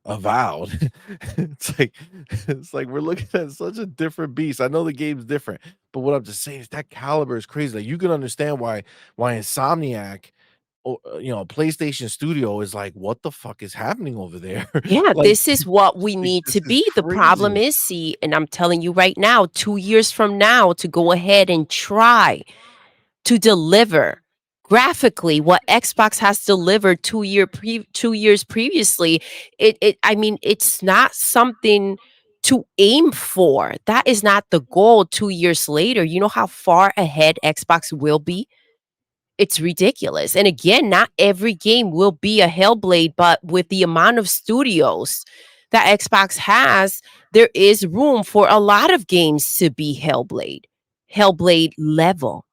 S1: Avowed, it's like we're looking at such a different beast. I know the game's different, but what I'm just saying is that caliber is crazy. Like, you can understand why Insomniac or, PlayStation Studio is like, "What the fuck is happening over there?"
S2: yeah,
S1: Like,
S2: this is what we
S1: like,
S2: need
S1: this
S2: to
S1: is
S2: be. The problem
S1: crazy.
S2: is, see, and I'm telling you right now, 2 years from now to go ahead and try to deliver graphically what Xbox has delivered 2 years previously, I mean, it's not something to aim for. That is not the goal 2 years later. You know how far ahead Xbox will be? It's ridiculous. And again, not every game will be a Hellblade, but with the amount of studios that Xbox has, there is room for a lot of games to be Hellblade level,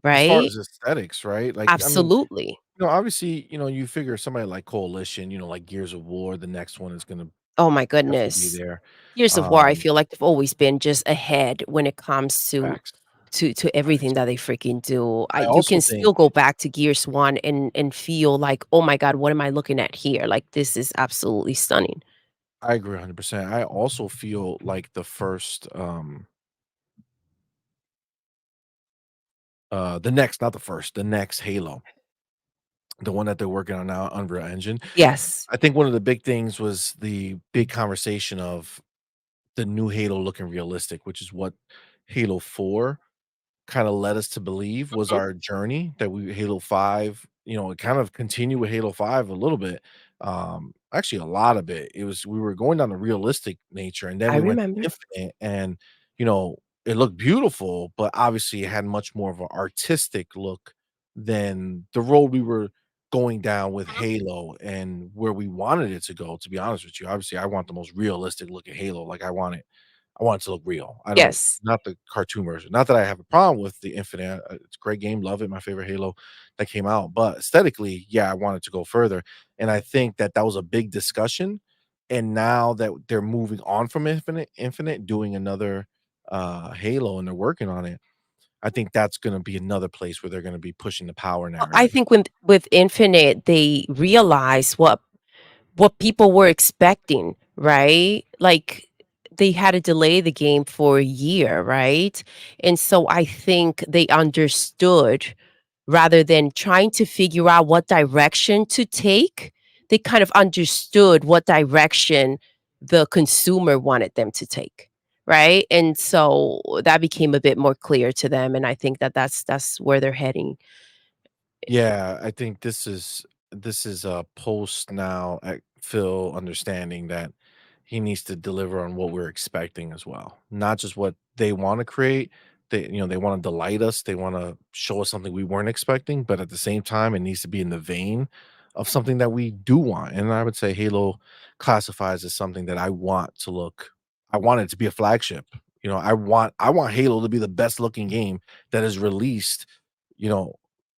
S1: As far
S2: right?
S1: as aesthetics, right? Like, I mean,
S2: Absolutely.
S1: obviously, you figure somebody like Coalition, like Gears of War, the next one is gonna
S2: Oh my
S1: definitely be
S2: goodness.
S1: there.
S2: Gears of War, I
S1: Um,
S2: feel like they've always been just ahead when it comes to
S1: Facts,
S2: to everything
S1: facts.
S2: that they freaking do.
S1: I
S2: You
S1: also
S2: can
S1: think
S2: still go back to Gears 1 and feel like, "Oh my god, what am I looking at here?" Like, this is absolutely stunning.
S1: I agree 100%. I also feel like the next, not the first, the next Halo, the one that they're working on now, Unreal Engine.
S2: Yes.
S1: I think one of the big things was the big conversation of the new Halo looking realistic, which is what Halo 4 kinda led us to believe was
S2: Mhm.
S1: our journey that we Halo 5, it kind of continued with Halo 5 a little bit, actually a lot of it. It was we were going down the realistic nature, and then
S2: I
S1: we went
S2: remember.
S1: to Infinite, and, you know, it looked beautiful, but obviously it had much more of an artistic look than the road we were going down with
S2: Mhm.
S1: Halo and where we wanted it to go, to be honest with you. Obviously, I want the most realistic looking Halo, like, I want it to look real. I don't
S2: Yes.
S1: not the cartoon version. Not that I have a problem with the Infinite, it's a great game, love it, my favorite Halo that came out, but aesthetically, yeah, I wanted to go further, and I think that that was a big discussion, and now that they're moving on from Infinite, doing another, Halo, and they're working on it, I think that's gonna be another place where they're gonna be pushing the power
S2: Well, I
S1: narrative.
S2: think with Infinite, they realized what people were expecting, right? Like, they had to delay the game for a year, right? And so I think they understood rather than trying to figure out what direction to take, they kind of understood what direction the consumer wanted them to take, right? And so that became a bit more clear to them, and I think that that's where they're heading.
S1: Yeah, I think this is a post now at Phil understanding that he needs to deliver on what we're expecting as well, not just what they wanna create. They wanna delight us, they wanna show us something we weren't expecting, but at the same time, it needs to be in the vein of something that we do want, and I would say Halo classifies as something that I want it to be a flagship. I want Halo to be the best looking game that is released, you know,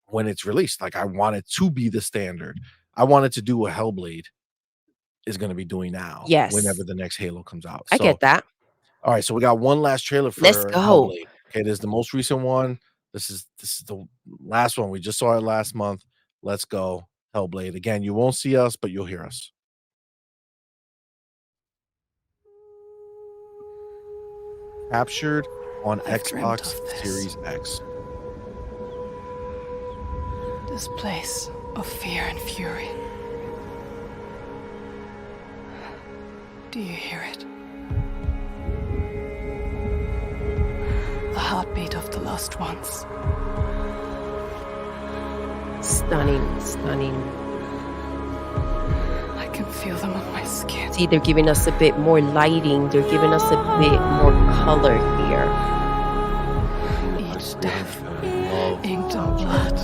S1: when it's released. Like, I want it to be the standard. I want it to do what Hellblade is gonna be doing now whenever
S2: Yes,
S1: the next Halo comes out.
S2: I
S1: So,
S2: get that.
S1: all right, so we got one last trailer
S2: Let's
S1: for
S2: go.
S1: Hellblade. Okay, this is the most recent one. This is the last one. We just saw it last month. Let's go, Hellblade. Again, you won't see us, but you'll hear us. Captured on
S8: I've dreamt
S1: Xbox
S8: of this.
S1: Series X.
S8: This place of fear and fury. Do you hear it? The heartbeat of the lost ones.
S2: Stunning, stunning.
S8: I can feel them on my skin.
S2: See, they're giving us a bit more lighting. They're giving us a bit more color here.
S8: Each death
S1: Love.
S8: inked on blood.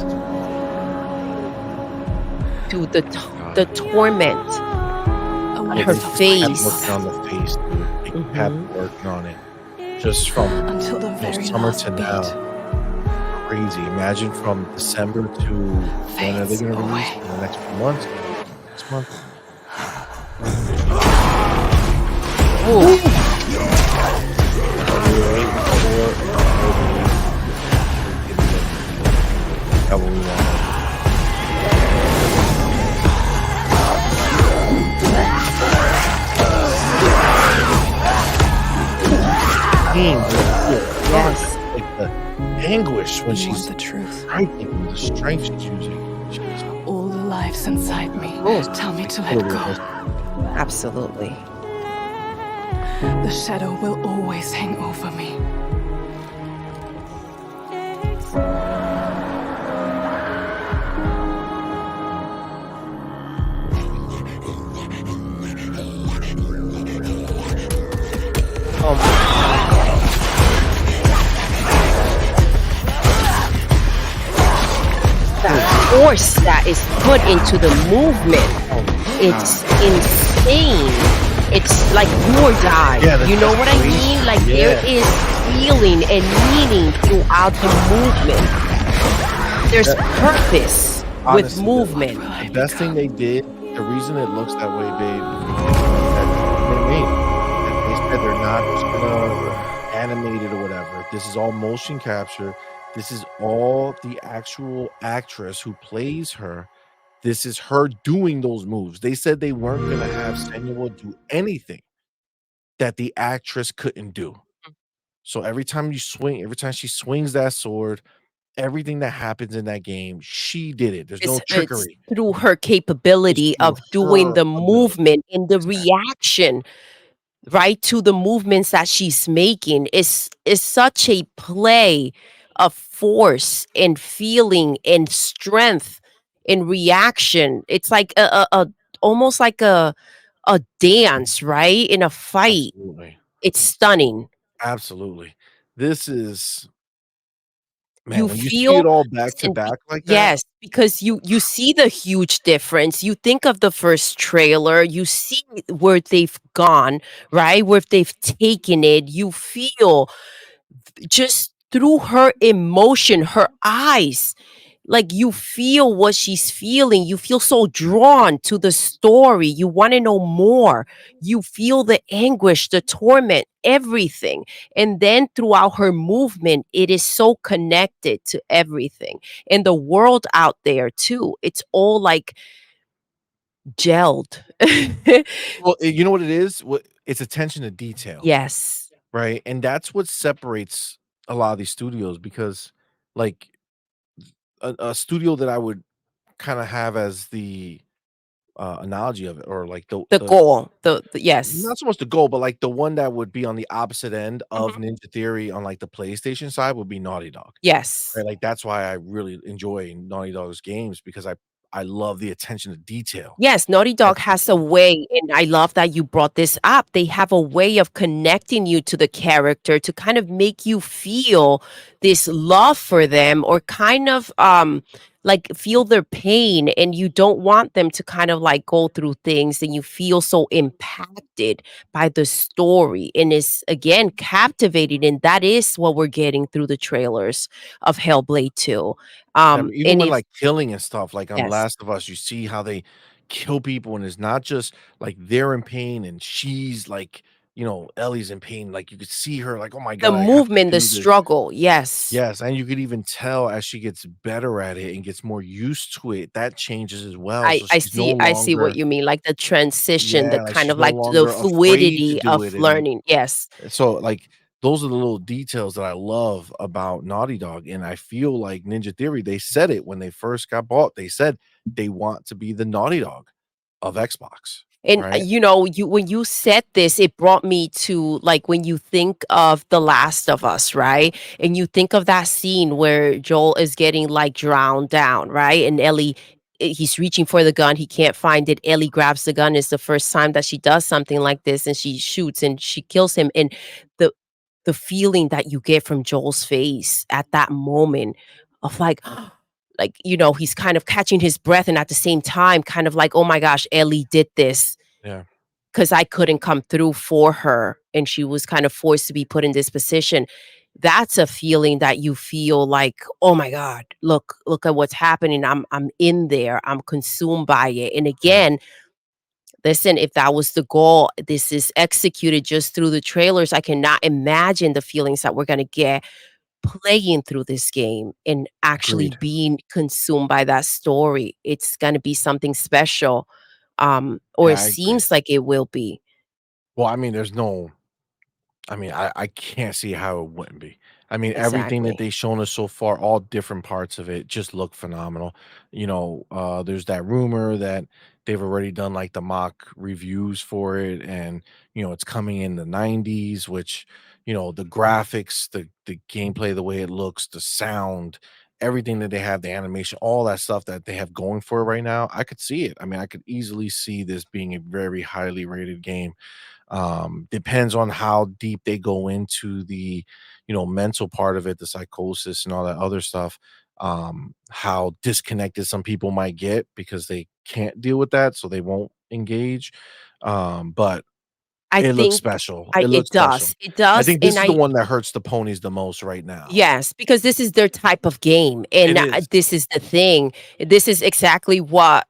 S2: Dude, the torment
S8: A
S2: on
S8: witness
S2: her
S8: of
S1: Kept
S2: face.
S1: working on the face, dude. They kept
S2: Mhm.
S1: working on it. Just from
S8: until the very
S1: summer
S8: last
S1: to
S8: beat
S1: now. Crazy. Imagine from December to when are they
S8: fades
S1: gonna release
S8: away.
S1: in the next few months? Next month?
S2: Ooh,
S1: We were waiting for that what we wanted. Pain,
S2: yes.
S1: like the anguish when
S8: You want
S1: she's
S8: the truth?
S1: striking, the strength she's using. She's
S8: All the lives inside me tell me to let
S1: totally
S8: go.
S1: realistic.
S2: Absolutely.
S8: The shadow will always hang over me.
S2: Oh my that force that is put into the movement, it's insane. It's like do or die.
S1: Yeah, the
S2: You know what I
S1: desperation,
S2: mean? Like there
S1: yeah.
S2: is feeling and meaning throughout the movement. There's purpose with
S1: Honestly,
S2: movement.
S1: the best thing they did, the reason it looks that way, babe, that they made it. That they said they're not just gonna animate it or whatever. This is all motion capture. This is all the actual actress who plays her. This is her doing those moves. They said they weren't gonna have Senua do anything that the actress couldn't do. So every time she swings that sword, everything that happens in that game, she did it. There's no
S2: It's
S1: trickery.
S2: through her
S1: It's
S2: capability
S1: through
S2: of doing
S1: her
S2: the
S1: ability.
S2: movement and the
S1: Exactly.
S2: reaction, right, to the movements that she's making is such a play of force and feeling and strength and reaction. It's like a almost like a dance, right? In a fight.
S1: Absolutely.
S2: It's stunning.
S1: Absolutely. This is man,
S2: You
S1: when you see it
S2: feel
S1: all back to
S2: and
S1: back like that,
S2: yes, because you see the huge difference. You think of the first trailer, you see where they've gone, right? Where they've taken it. You feel just through her emotion, her eyes, like you feel what she's feeling. You feel so drawn to the story. You want to know more. You feel the anguish, the torment, everything. And then throughout her movement, it is so connected to everything. And the world out there, too. It's all like gelled.
S1: well, you know what it is? What it's attention to detail,
S2: Yes.
S1: right? And that's what separates a lot of these studios because like a studio that I would kind of have as the analogy of it or like
S2: The
S1: the
S2: goal. The yes.
S1: not so much the goal, but like the one that would be on the opposite end of
S2: Mhm.
S1: Ninja Theory on like the PlayStation side would be Naughty Dog.
S2: Yes.
S1: Right, like, that's why I really enjoy Naughty Dog's games because I I love the attention to detail.
S2: Yes, Naughty
S1: That
S2: Dog has a way, and I love that you brought this up. They have a way of connecting you to the character to kind of make you feel this love for them or kind of like feel their pain, and you don't want them to kind of like go through things, and you feel so impacted by the story, and it's again captivating, and that is what we're getting through the trailers of Hellblade 2.
S1: even
S2: And
S1: when,
S2: if
S1: like, killing and stuff, like on
S2: yes.
S1: Last of Us, you see how they kill people, and it's not just, like, they're in pain and she's, like, Ellie's in pain, like, you could see her like, "Oh my
S2: The
S1: god, I have to
S2: movement, the
S1: do this."
S2: struggle, yes.
S1: Yes, and you could even tell as she gets better at it and gets more used to it, that changes as well,
S2: I
S1: so
S2: I
S1: she's no
S2: see I see what
S1: longer.
S2: you mean, like the transition, the
S1: Yeah, like,
S2: kind
S1: she's
S2: of
S1: no
S2: like the
S1: longer afraid to
S2: fluidity
S1: do
S2: of
S1: it, and
S2: learning, yes.
S1: so, like, those are the little details that I love about Naughty Dog, and I feel like Ninja Theory, they said it when they first got bought, they said they want to be the Naughty Dog of Xbox,
S2: And,
S1: right?
S2: you when you said this, it brought me to, like, when you think of The Last of Us, right? And you think of that scene where Joel is getting, like, drowned down, right? And Ellie he's reaching for the gun, he can't find it, Ellie grabs the gun, it's the first time that she does something like this, and she shoots and she kills him, and the the feeling that you get from Joel's face at that moment of like, he's kind of catching his breath and at the same time kind of like, "Oh my gosh, Ellie did this
S1: Yeah,
S2: because I couldn't come through for her, and she was kind of forced to be put in this position." That's a feeling that you feel like, "Oh my god, look at what's happening. I'm in there. I'm consumed by it." And
S1: yeah,
S2: again, listen, if that was the goal, this is executed just through the trailers. I cannot imagine the feelings that we're gonna get playing through this game and actually
S1: agreed.
S2: being consumed by that story. It's gonna be something special, or it
S1: Yeah, I agree.
S2: seems like it will be.
S1: Well, I mean, there's no I mean, I can't see how it wouldn't be. I mean, everything that
S2: Exactly.
S1: they've shown us so far, all different parts of it just look phenomenal. There's that rumor that they've already done like the mock reviews for it, and it's coming in the 90s, which, the graphics, the gameplay, the way it looks, the sound, everything that they have, the animation, all that stuff that they have going for it right now, I could see it. I mean, I could easily see this being a very highly rated game. Depends on how deep they go into the mental part of it, the psychosis and all that other stuff. How disconnected some people might get because they can't deal with that, so they won't engage. But
S2: I
S1: it looks
S2: think
S1: special,
S2: I
S1: it looks
S2: it
S1: special.
S2: does, it
S1: I
S2: does,
S1: think
S2: and
S1: this is the
S2: I
S1: one that hurts the ponies the most right now.
S2: yes, because this is their type of game, and,
S1: It is.
S2: this is the thing. This is exactly what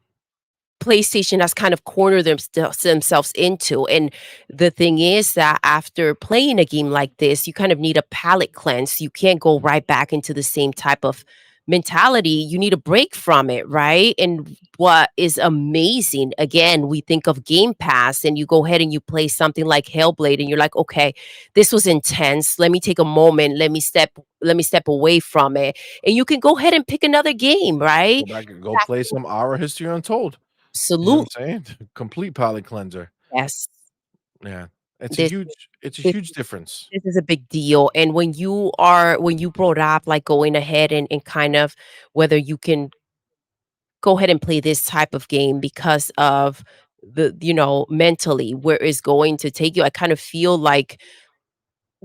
S2: PlayStation has kind of cornered themselves into, and the thing is that after playing a game like this, you kind of need a palate cleanse. You can't go right back into the same type of mentality. You need a break from it, right? And what is amazing, again, we think of Game Pass, and you go ahead and you play something like Hellblade, and you're like, "Okay, this was intense. Let me take a moment. Let me step away from it." And you can go ahead and pick another game,
S1: Go
S2: right?
S1: back and go play some Our History Untold. You know what
S2: Absolutely.
S1: I'm saying? Complete palate cleanser.
S2: Yes.
S1: Yeah. It's a
S2: This this
S1: huge difference.
S2: this is a big deal, and when you brought up, like, going ahead and kind of whether you can go ahead and play this type of game because of mentally where it's going to take you, I kind of feel like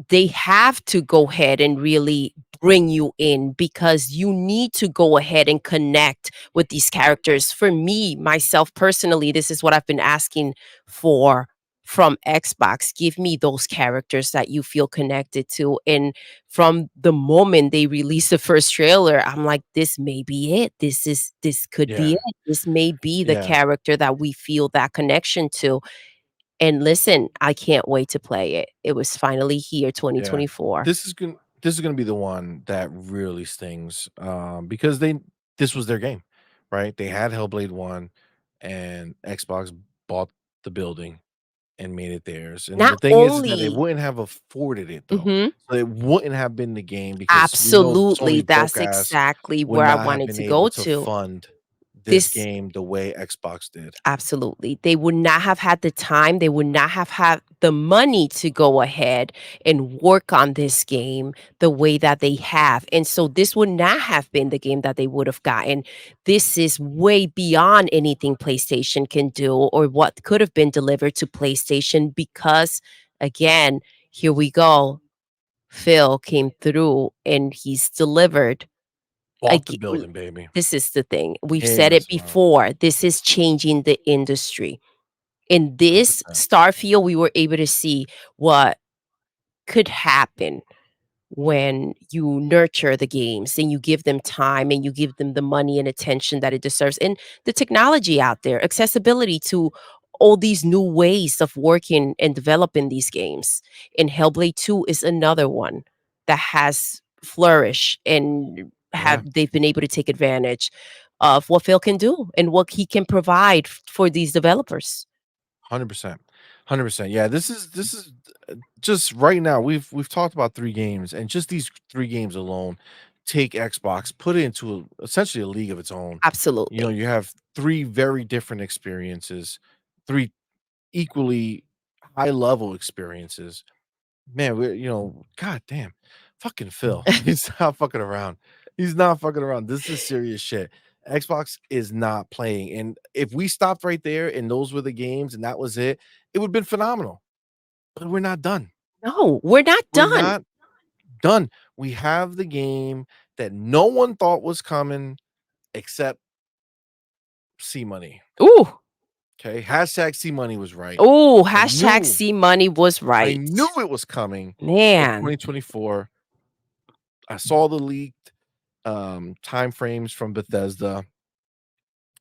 S2: they have to go ahead and really bring you in because you need to go ahead and connect with these characters. For me, myself personally, this is what I've been asking for from Xbox. Give me those characters that you feel connected to. And from the moment they released the first trailer, I'm like, this may be it. This could be
S1: Yeah.
S2: it. This may be the
S1: Yeah.
S2: character that we feel that connection to. And listen, I can't wait to play it. It was finally here,
S1: Yeah.
S2: 2024.
S1: This is gonna be the one that really stings, because this was their game, right? They had Hellblade 1, and Xbox bought the building and made it theirs, and the
S2: Not
S1: thing is that they
S2: only
S1: wouldn't have afforded it, though.
S2: mhm,
S1: So it wouldn't have been the game because we know
S2: absolutely,
S1: Sony
S2: that's
S1: broke ass
S2: exactly
S1: would
S2: where I
S1: not have
S2: wanted
S1: been
S2: to go
S1: able to
S2: to.
S1: fund this
S2: This
S1: game the way Xbox did.
S2: Absolutely. They would not have had the time, they would not have had the money to go ahead and work on this game the way that they have, and so this would not have been the game that they would have gotten. This is way beyond anything PlayStation can do or what could have been delivered to PlayStation because, again, here we go. Phil came through and he's delivered.
S1: Bought the
S2: Ag
S1: building, baby.
S2: This is the thing. We've
S1: He ain't
S2: said it
S1: messing around.
S2: before. This is changing the industry. In this
S1: 100%.
S2: Starfield, we were able to see what could happen when you nurture the games and you give them time and you give them the money and attention that it deserves. And the technology out there, accessibility to all these new ways of working and developing these games. And Hellblade 2 is another one that has flourished and
S1: Yeah.
S2: have they've been able to take advantage of what Phil can do and what he can provide for these developers.
S1: 100%. 100%. Yeah, this is just right now we've talked about 3 games, and just these 3 games alone take Xbox, put it into essentially a league of its own. You know,
S2: Absolutely.
S1: you have 3 very different experiences, 3 equally high level experiences. Man, god damn, fucking Phil. He's not fucking around. He's not fucking around. This is serious shit. Xbox is not playing. And if we stopped right there and those were the games and that was it, it would have been phenomenal. But we're not done.
S2: No, we're not
S1: We're
S2: done.
S1: not done. We have the game that no one thought was coming except C Money.
S2: Ooh.
S1: Okay. Hashtag C Money was right.
S2: Ooh,
S1: I
S2: hashtag
S1: knew,
S2: C money was
S1: I
S2: right.
S1: knew it was coming in
S2: Man.
S1: 2024. I saw the leaked time frames from Bethesda.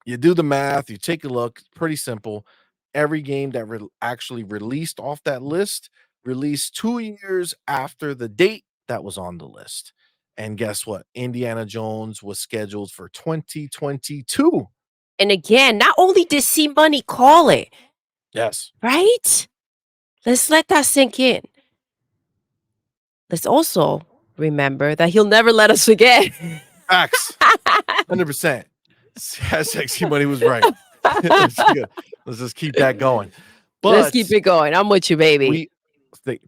S1: You do the math, you take a look, pretty simple. Every game that actually released off that list released 2 years after the date that was on the list. And guess what? Indiana Jones was scheduled for 2022.
S2: And again, not only did C money call it,
S1: Yes.
S2: right? Let's let that sink in. Let's also remember that he'll never let us forget.
S1: Facts. 100%. Hashtag C Money was right. Let's good. Let's just keep that going.
S2: Let's
S1: But
S2: keep it going. I'm with you, baby.
S1: we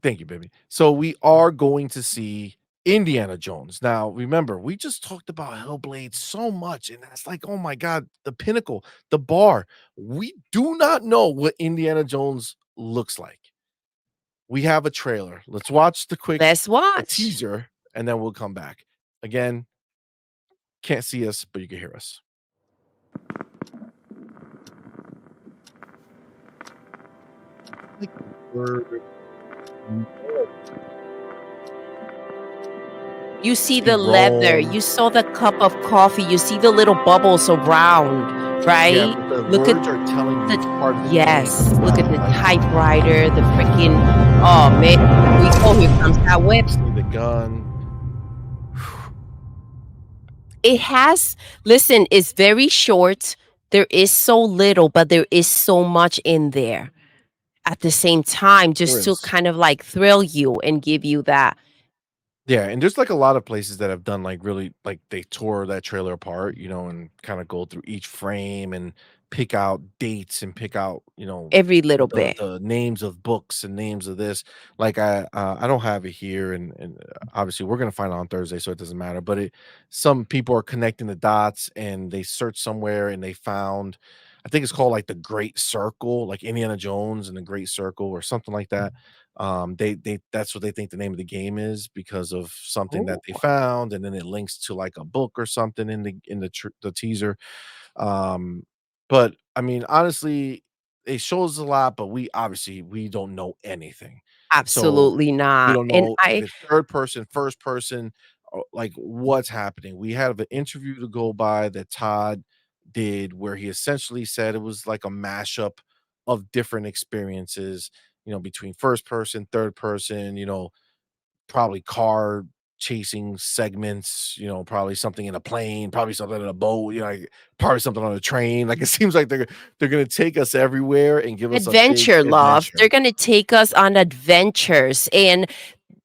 S1: thank you, baby. So we are going to see Indiana Jones. Now, remember, we just talked about Hellblade so much, and that's like, oh my god, the pinnacle, the bar. We do not know what Indiana Jones looks like. We have a trailer. Let's watch
S2: Let's
S1: the
S2: watch.
S1: teaser, and then we'll come back. Again, can't see us, but you can hear us.
S2: You see
S1: See
S2: the leather,
S1: Rome.
S2: you saw the cup of coffee, you see the little bubbles around,
S1: Yeah,
S2: right?
S1: but the
S2: Look at
S1: words are telling you
S2: the
S1: it's part of the
S2: yes,
S1: game.
S2: look at
S1: Wow,
S2: the
S1: like
S2: typewriter, the freaking oh man, here comes that whip.
S1: see the gun.
S2: It has listen, it's very short. There is so little, but there is so much in there at the same time,
S1: There
S2: just to
S1: is.
S2: kind of like thrill you and give you that.
S1: Yeah, and there's, like, a lot of places that have done, like, really like, they tore that trailer apart, and kinda go through each frame and pick out dates and pick out,
S2: Every little
S1: the
S2: bit.
S1: names of books and names of this. Like, I don't have it here, and obviously, we're gonna find out on Thursday, so it doesn't matter, but some people are connecting the dots, and they searched somewhere, and they found I think it's called, like, The Great Circle, like Indiana Jones and The Great Circle or something like that. They that's what they think the name of the game is because of something that
S2: Oh,
S1: they found, and then it links to like a book or something in the teaser. Um, but I mean, honestly, it shows a lot, but we don't know anything. So
S2: absolutely
S1: we
S2: not.
S1: don't
S2: And
S1: know if
S2: I
S1: it's third person, first person, or like what's happening. We have an interview to go by that Todd did where he essentially said it was like a mashup of different experiences, between first person, third person, probably car chasing segments, probably something in a plane, probably something in a boat, like, probably something on a train. Like it seems like they're gonna take us everywhere and give us a big
S2: adventure love. They're
S1: adventure.
S2: gonna take us on adventures, and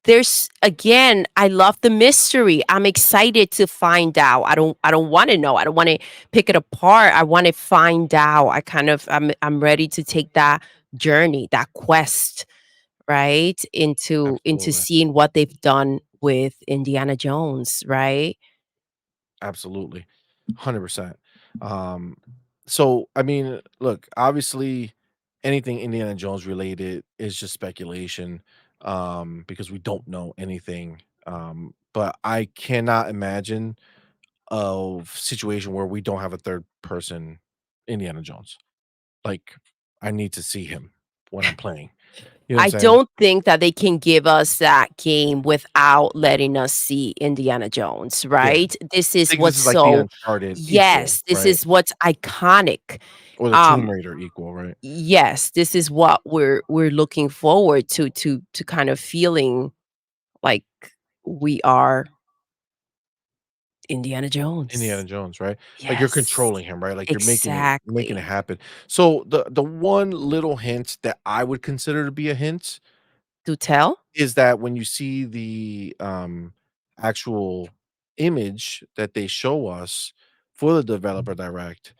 S2: there's again, I love the mystery. I'm excited to find out. I don't wanna know. I don't wanna pick it apart. I wanna find out. I'm ready to take that journey, that quest, right? Into
S1: Absolutely.
S2: seeing what they've done with Indiana Jones, right?
S1: Absolutely. 100%. Um, so, I mean, look, obviously, anything Indiana Jones related is just speculation, because we don't know anything. But I cannot imagine of situation where we don't have a third person Indiana Jones. Like, I need to see him when I'm playing. You know what I'm
S2: I
S1: saying?
S2: don't think that they can give us that game without letting us see Indiana Jones,
S1: Yeah.
S2: right? This
S1: I
S2: is
S1: think this
S2: what's
S1: is like the
S2: so
S1: Uncharted equal,
S2: yes, this
S1: right?
S2: is what's iconic.
S1: Or the Tomb
S2: Um,
S1: Raider equal, right?
S2: yes, this is what we're looking forward to kind of feeling like we are Indiana
S1: Indiana
S2: Jones.
S1: Jones, right? Like, you're
S2: Yes,
S1: controlling him, right? Like, you're making it
S2: exactly.
S1: happen. So, the one little hint that I would consider to be a hint
S2: Do tell?
S1: is that when you see the, actual image that they show us for the developer direct,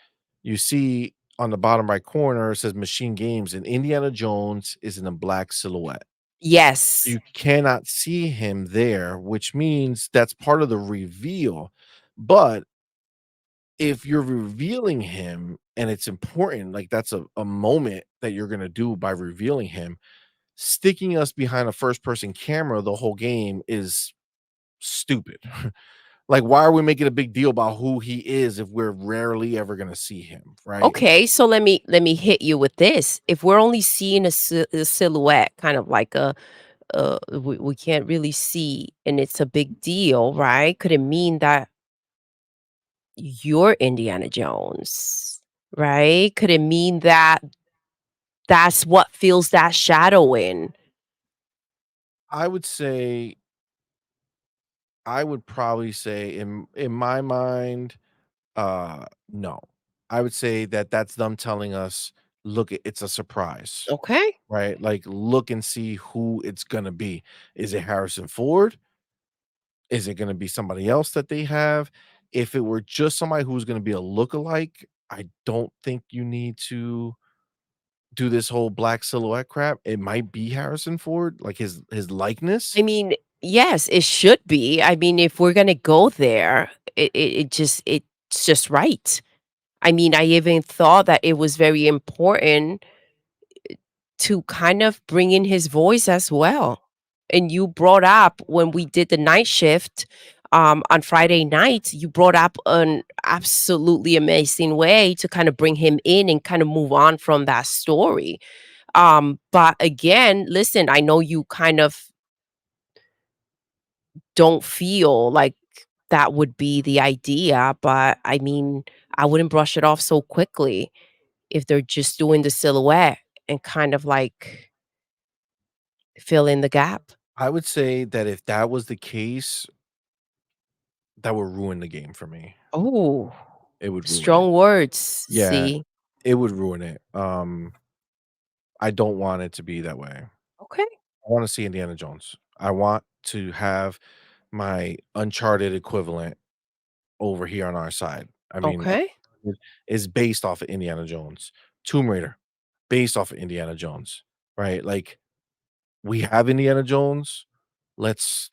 S1: you see on the bottom right corner, it says Machine Games, and Indiana Jones is in a black silhouette.
S2: Yes.
S1: You cannot see him there, which means that's part of the reveal, but if you're revealing him and it's important, like that's a moment that you're gonna do by revealing him, sticking us behind a first person camera the whole game is stupid. Like, why are we making a big deal about who he is if we're rarely ever gonna see him, right?
S2: Okay, so let me hit you with this. If we're only seeing a silhouette, kind of like we can't really see, and it's a big deal, right? Could it mean that you're Indiana Jones, right? Could it mean that that's what fills that shadow in?
S1: I would say I would probably say in my mind, no. I would say that that's them telling us, "Look, it's a surprise."
S2: Okay.
S1: Right? Like, look and see who it's gonna be. Is it Harrison Ford? Is it gonna be somebody else that they have? If it were just somebody who's gonna be a lookalike, I don't think you need to do this whole black silhouette crap. It might be Harrison Ford, like his likeness.
S2: I mean, yes, it should be. I mean, if we're gonna go there, it's just right. I mean, I even thought that it was very important to kind of bring in his voice as well. And you brought up when we did the night shift on Friday nights, you brought up an absolutely amazing way to kind of bring him in and kind of move on from that story. But again, listen, I know you kind of don't feel like that would be the idea, but I mean, I wouldn't brush it off so quickly if they're just doing the silhouette and kind of like fill in the gap.
S1: I would say that if that was the case, that would ruin the game for me.
S2: Oh,
S1: It would ruin it.
S2: strong words.
S1: Yeah,
S2: See?
S1: it would ruin it. I don't want it to be that way.
S2: Okay.
S1: I wanna see Indiana Jones. I want to have my Uncharted equivalent over here on our side. I mean,
S2: Okay.
S1: Uncharted is based off of Indiana Jones. Tomb Raider, based off of Indiana Jones, right? Like, we have Indiana Jones. Let's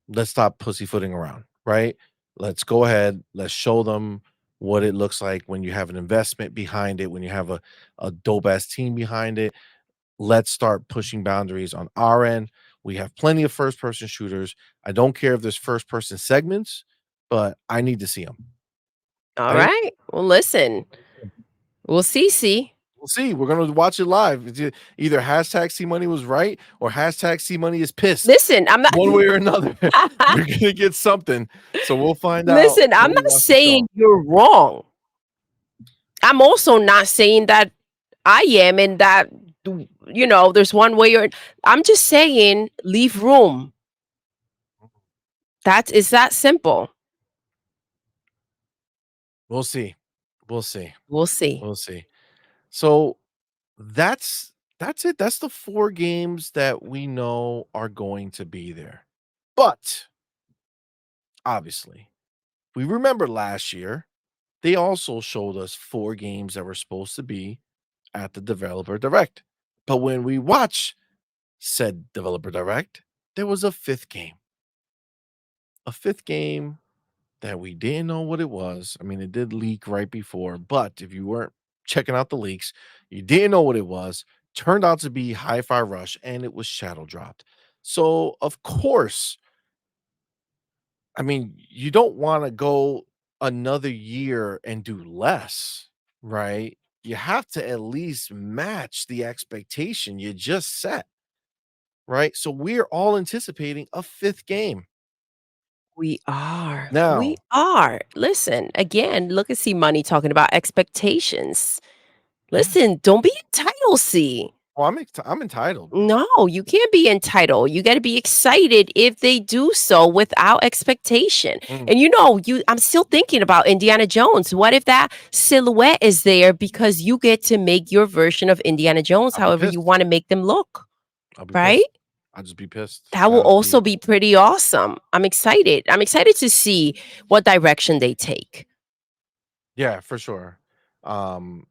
S1: let's stop pussyfooting around, right? Let's go ahead. Let's show them what it looks like when you have an investment behind it, when you have a dope ass team behind it. Let's start pushing boundaries on our end. We have plenty of first person shooters. I don't care if there's first person segments, but I need to see them.
S2: All
S1: I need
S2: right. Well, listen, we'll see.
S1: we'll see. We're gonna watch it live. Either hashtag C Money was right or hashtag C Money is pissed.
S2: Listen, I'm not
S1: One way or another, we're gonna get something. So we'll find out
S2: listen, I'm
S1: when we
S2: not
S1: watch the
S2: saying
S1: show.
S2: you're wrong. I'm also not saying that I am and that there's one way or I'm just saying leave room. It's that simple.
S1: We'll see. We'll see.
S2: We'll see.
S1: We'll see. So that's That's it. That's the 4 games that we know are going to be there. But, obviously, we remember last year, they also showed us 4 games that were supposed to be at the Developer Direct. But when we watch said Developer Direct, there was a 5th game. A 5th game that we didn't know what it was. I mean, it did leak right before, but if you weren't checking out the leaks, you didn't know what it was. Turned out to be Hi-Fi Rush, and it was shadow dropped. So, of course, I mean, you don't wanna go another year and do less, right? You have to at least match the expectation you just set, right? So we're all anticipating a 5th game.
S2: We are. We
S1: Now
S2: are. Listen, again, look at C Money talking about expectations.
S1: yeah.
S2: Listen, don't be entitled, C.
S1: Oh, I'm entitled.
S2: No, you can't be entitled. You got to be excited if they do so without expectation.
S1: Mm,
S2: And I'm still thinking about Indiana Jones. What if that silhouette is there because you get to make your version of Indiana Jones
S1: I'll be
S2: however you
S1: pissed.
S2: want to make them look,
S1: I'll be
S2: right?
S1: pissed. I'll just be pissed.
S2: That will
S1: That'll
S2: also
S1: be
S2: be pretty awesome. I'm excited. I'm excited to see what direction they take.
S1: yeah, for sure. Um,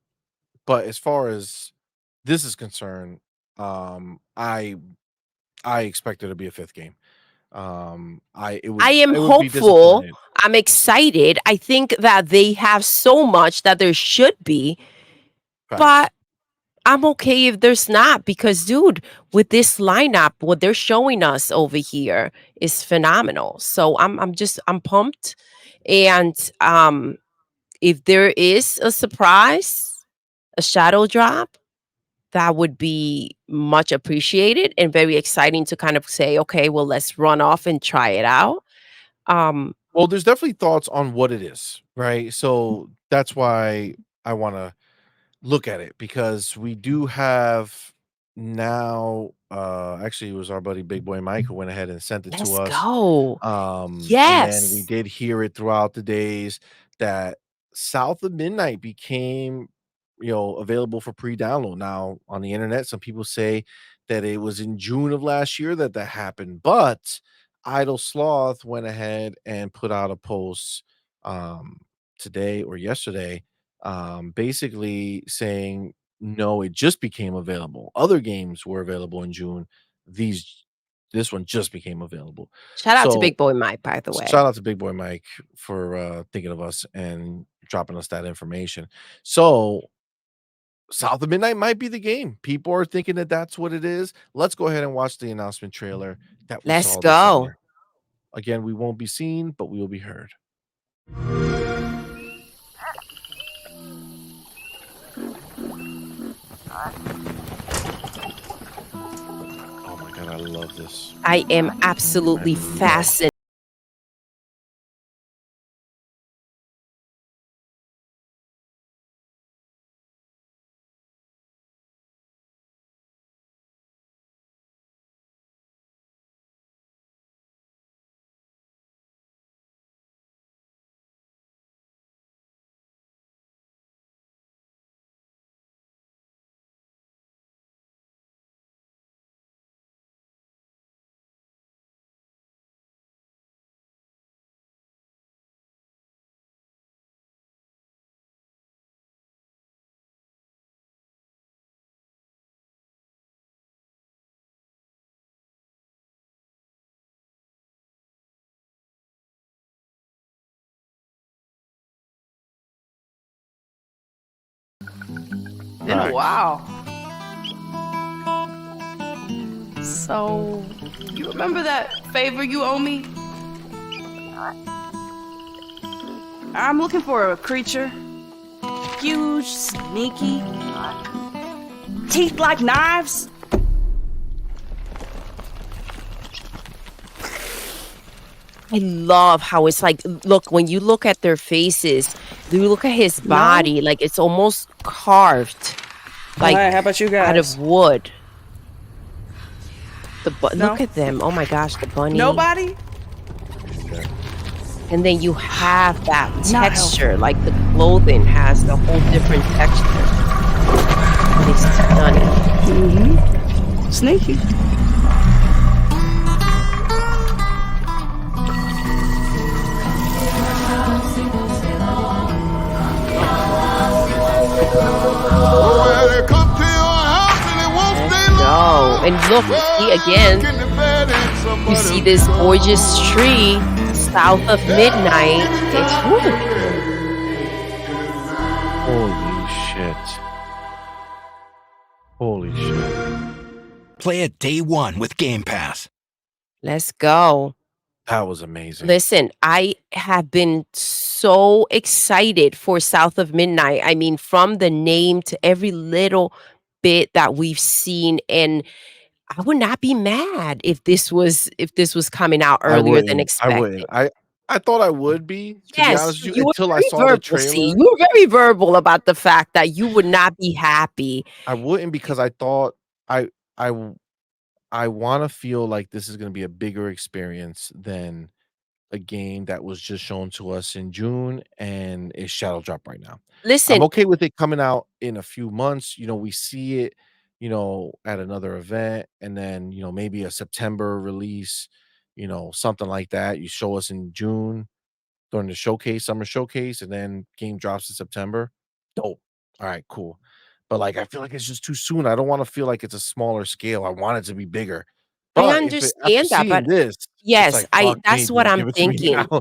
S1: but as far as this is concerned, I expect there to be a 5th game. I
S2: I am
S1: it would be
S2: hopeful.
S1: disappointed.
S2: I'm excited. I think that they have so much that there should be,
S1: Facts.
S2: but I'm okay if there's not because, dude, with this lineup, what they're showing us over here is phenomenal. So I'm pumped, and if there is a surprise, a shadow drop, that would be much appreciated and very exciting to kind of say, okay, well, let's run off and try it out. Um,
S1: Well, there's definitely thoughts on what it is, right? So that's why I wanna look at it because we do have now, actually, it was our buddy Big Boy Mike who went ahead and sent it to
S2: let's
S1: us.
S2: go.
S1: And then we
S2: Yes.
S1: did hear it throughout the days that South of Midnight became, available for pre-download. Now, on the internet, some people say that it was in June of last year that that happened, but Idle Sloth went ahead and put out a post today or yesterday, basically saying, no, it just became available. Other games were available in June. These this one just became available.
S2: Shout out to
S1: So
S2: Big Boy Mike, by the way.
S1: shout out to Big Boy Mike for thinking of us and dropping us that information. So South of Midnight might be the game. People are thinking that that's what it is. Let's go ahead and watch the announcement trailer that we
S2: Let's
S1: saw this
S2: go.
S1: summer. Again, we won't be seen, but we will be heard. Oh my god, I love this.
S2: I am absolutely
S1: love
S2: fascinated.
S8: Been a
S1: Facts.
S8: while. So, you remember that favor you owe me? I'm looking for a creature. Huge, sneaky, teeth like knives.
S2: I love how it's like, look, when you look at their faces, you look at his body, like it's almost carved, like
S8: Alright, how about you
S2: out
S8: guys?
S2: of wood.
S8: No?
S2: Look at them. Oh my gosh, the bunny.
S8: Nobody?
S2: And then you have that
S8: Not
S2: texture, like the clothing has a whole different texture. It's stunning.
S5: Sneaky.
S6: Well, they come to your house and they won't
S2: Let's
S6: stay
S2: go.
S6: long.
S2: And look, you see
S6: Well,
S2: again,
S6: look in the bed and
S2: you
S6: somebody
S2: see this gorgeous tree south of midnight. It's woo.
S1: Holy shit. Holy shit.
S9: Play it day one with Game Pass.
S2: Let's go.
S1: That was amazing.
S2: Listen, I have been so excited for South of Midnight. I mean, from the name to every little bit that we've seen, and I would not be mad if this was coming out
S1: I
S2: earlier than
S1: wouldn't. I
S2: expected.
S1: wouldn't. I thought I would be, to be
S2: Yes,
S1: honest with you,
S2: you were
S1: until I
S2: very
S1: saw the
S2: verbal, see,
S1: trailer.
S2: you were very verbal about the fact that you would not be happy.
S1: I wouldn't because I thought I I w I wanna feel like this is gonna be a bigger experience than a game that was just shown to us in June and is shadow drop right now. I'm
S2: Listen,
S1: okay with it coming out in a few months, we see it, at another event and then, maybe a September release, something like that. You show us in June during the showcase, summer showcase, and then game drops in September. Dope. All right, cool. But like I feel like it's just too soon. I don't want to feel like it's a smaller scale. I want it to be bigger.
S2: I
S1: But if it after
S2: understand that,
S1: seeing
S2: but
S1: this, it's
S2: yes,
S1: like,
S2: I
S1: "Fuck me,
S2: that's what
S1: dude,
S2: I'm
S1: give it to me
S2: thinking.
S1: now."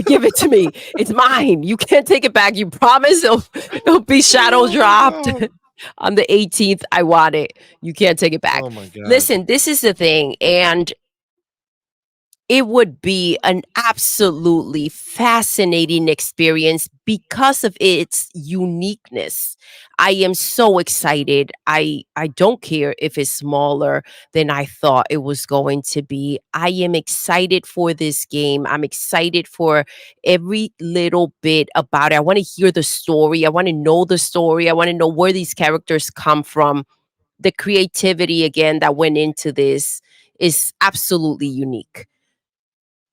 S2: Give it to me. It's mine. You can't take it back. You promise it'll be shadow dropped
S1: Oh,
S2: on the 18th. I want it. You can't take it back.
S1: oh my god.
S2: Listen, this is the thing, and it would be an absolutely fascinating experience because of its uniqueness. I am so excited. I don't care if it's smaller than I thought it was going to be. I am excited for this game. I'm excited for every little bit about it. I want to hear the story. I want to know the story. I want to know where these characters come from. The creativity again that went into this is absolutely unique.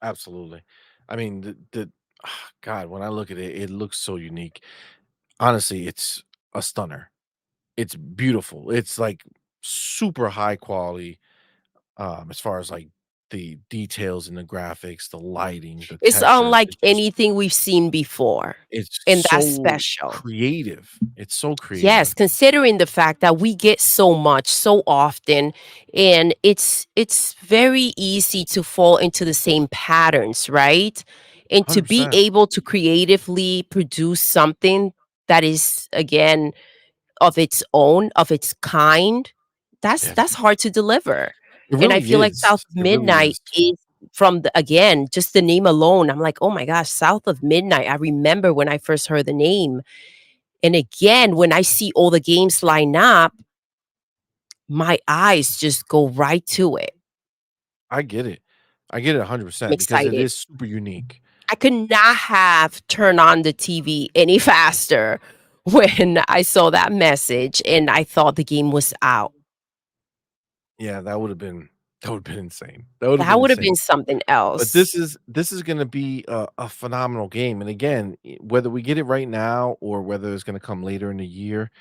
S1: Absolutely. I mean, God, when I look at it, it looks so unique. Honestly, it's a stunner. It's beautiful. It's like super high quality, as far as like the details and the graphics, the lighting, the
S2: It's
S1: textures.
S2: unlike anything we've seen before,
S1: It's
S2: and that's
S1: so
S2: special.
S1: creative. It's so
S2: Yes,
S1: creative.
S2: considering the fact that we get so much so often, and it's very easy to fall into the same patterns, right? And to be
S1: 100%.
S2: able to creatively produce something that is again of its own, of its kind,
S1: Yes.
S2: that's hard to deliver.
S1: It
S2: And I
S1: really
S2: feel like
S1: is.
S2: South of
S1: It really
S2: Midnight
S1: is.
S2: is from the again, just the name alone, I'm like, "Oh my gosh, South of Midnight." I remember when I first heard the name. And again, when I see all the games line up, my eyes just go right to it.
S1: I get it. I get it
S2: I'm
S1: 100% because it
S2: excited.
S1: is super unique.
S2: I could not have turned on the TV any faster when I saw that message and I thought the game was out.
S1: Yeah, that would have been insane. That would have been
S2: That would have been
S1: insane.
S2: something
S1: But
S2: else.
S1: this is gonna be a phenomenal game, and again, whether we get it right now or whether it's gonna come later in the year,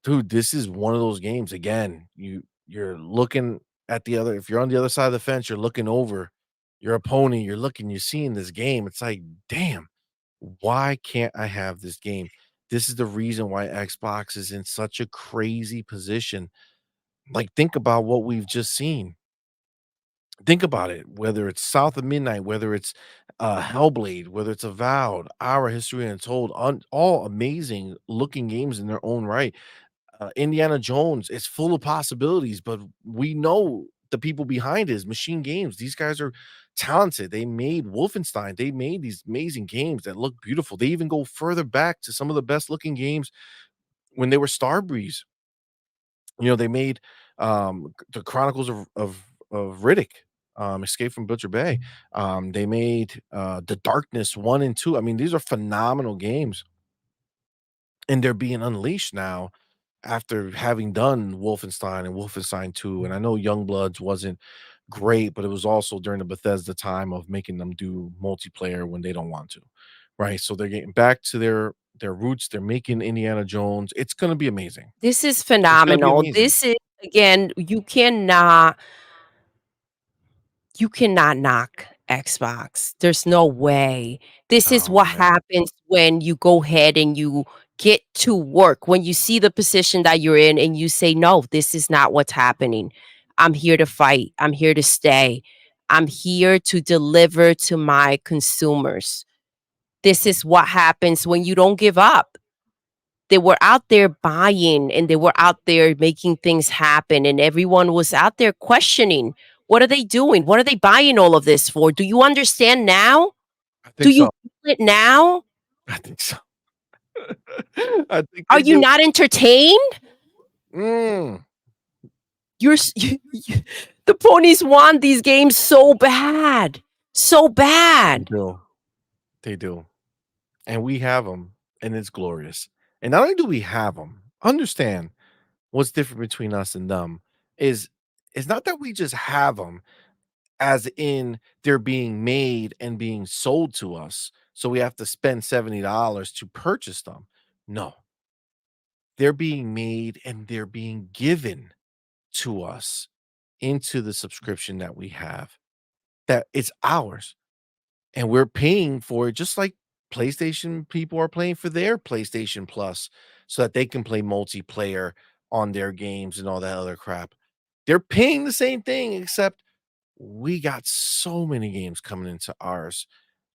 S1: dude, this is one of those games, again, you're looking at the other if you're on the other side of the fence, you're looking over your opponent, you're seeing this game, it's like, "Damn, why can't I have this game?" This is the reason why Xbox is in such a crazy position. Like, think about what we've just seen. Think about it, whether it's South of Midnight, whether it's, Hellblade, whether it's Avowed, Our History Untold, all amazing looking games in their own right. Indiana Jones is full of possibilities, but we know the people behind it is Machine Games. These guys are talented. They made Wolfenstein. They made these amazing games that look beautiful. They even go further back to some of the best looking games when they were Starbreeze. They made, the Chronicles of Riddick, Escape from Butcher Bay. They made, The Darkness 1 and 2. I mean, these are phenomenal games, and they're being unleashed now after having done Wolfenstein and Wolfenstein 2, and I know Youngbloods wasn't great, but it was also during the Bethesda time of making them do multiplayer when they don't want to, right? So they're getting back to their roots. They're making Indiana Jones. It's gonna be amazing.
S2: This is
S1: It's gonna be
S2: phenomenal.
S1: amazing.
S2: This is again, you cannot knock Xbox. There's no way. This is
S1: Oh,
S2: what
S1: man.
S2: happens when you go ahead and you get to work, when you see the position that you're in and you say, "No, this is not what's happening. I'm here to fight. I'm here to stay. I'm here to deliver to my consumers." This is what happens when you don't give up. They were out there buying and they were out there making things happen, and everyone was out there questioning, what are they doing? What are they buying all of this for? Do you understand now?
S1: I
S2: Do
S1: think
S2: you
S1: so.
S2: feel it now?
S1: I think so. I think
S2: Are
S1: they
S2: you
S1: do.
S2: not entertained?
S1: Mm.
S2: You're the ponies want these games so bad. So
S1: They
S2: bad.
S1: do. They do. And we have them, and it's glorious. And not only do we have them, understand what's different between us and them is not that we just have them, as in they're being made and being sold to us, so we have to spend $70 to purchase them. No, they're being made and they're being given to us into the subscription that we have, that it's ours. And we're paying for it just like PlayStation people are paying for their PlayStation Plus so that they can play multiplayer on their games and all that other crap. They're paying the same thing, except we got so many games coming into ours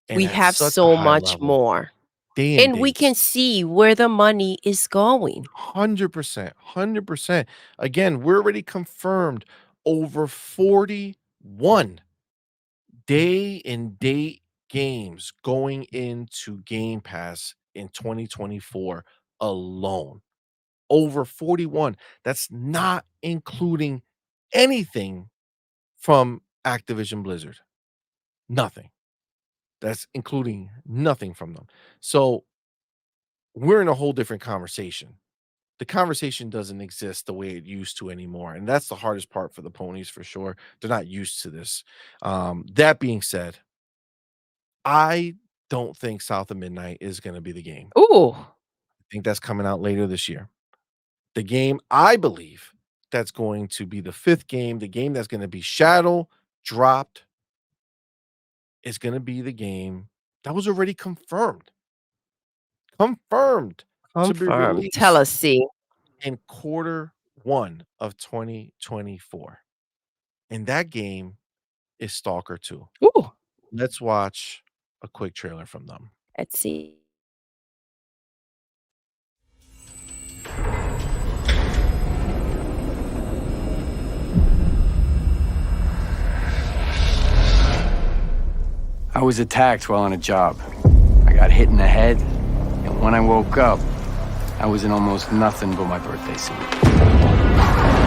S1: and
S2: We
S1: at
S2: have
S1: such a
S2: so
S1: high
S2: much
S1: level,
S2: more.
S1: day and
S2: And we can
S1: dates.
S2: see where the money is going.
S1: 100%. 100%. Again, we're already confirmed over 41 day and date games going into Game Pass in 2024 alone. Over 41. That's not including anything from Activision Blizzard. Nothing. That's including nothing from them. So we're in a whole different conversation. The conversation doesn't exist the way it used to anymore. And that's the hardest part for the ponies for sure. They're not used to this. That being said, I don't think South of Midnight is gonna be the game.
S2: Ooh,
S1: I think that's coming out later this year. The game I believe that's going to be the 5th game, the game that's gonna be shadow dropped is gonna be the game that was already confirmed to be
S2: confirmed. Tell
S1: released
S2: us, see.
S1: in quarter 1 of 2024. And that game is Stalker 2.
S2: Ooh,
S1: Let's watch a quick trailer from them.
S2: let's see.
S10: I was attacked while on a job. I got hit in the head, and when I woke up, I was in almost nothing but my birthday suit.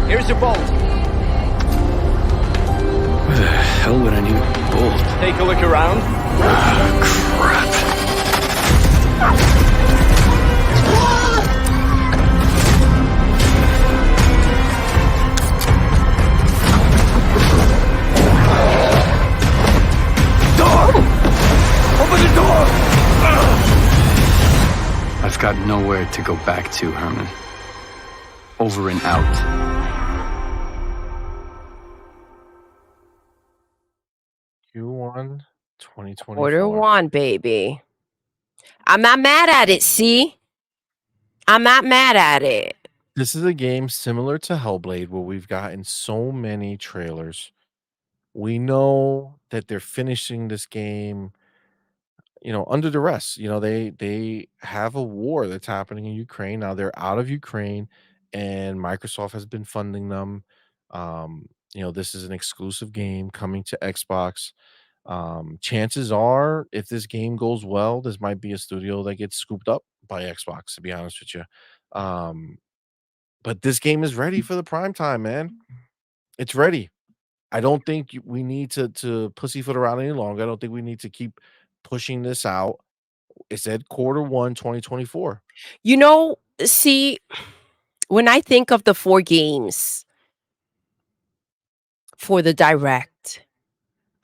S9: Here's your bolt.
S10: Why the hell would I need a bolt?
S9: Take a look around.
S10: Crap.
S9: Open the door!
S10: I've got nowhere to go back to, Herman. Over and out.
S1: Q1 2024.
S2: Order one, baby. I'm not mad at it, see? I'm not mad at it.
S1: This is a game similar to Hellblade where we've gotten so many trailers. We know that they're finishing this game, under duress. They have a war that's happening in Ukraine. Now they're out of Ukraine and Microsoft has been funding them. This is an exclusive game coming to Xbox. Chances are, if this game goes well, this might be a studio that gets scooped up by Xbox, to be honest with you. Um, but this game is ready for the prime time, man. It's ready. I don't think we need to pussyfoot around any longer. I don't think we need to keep pushing this out. It said Q1 2024.
S2: See, when I think of the 4 games for the Direct,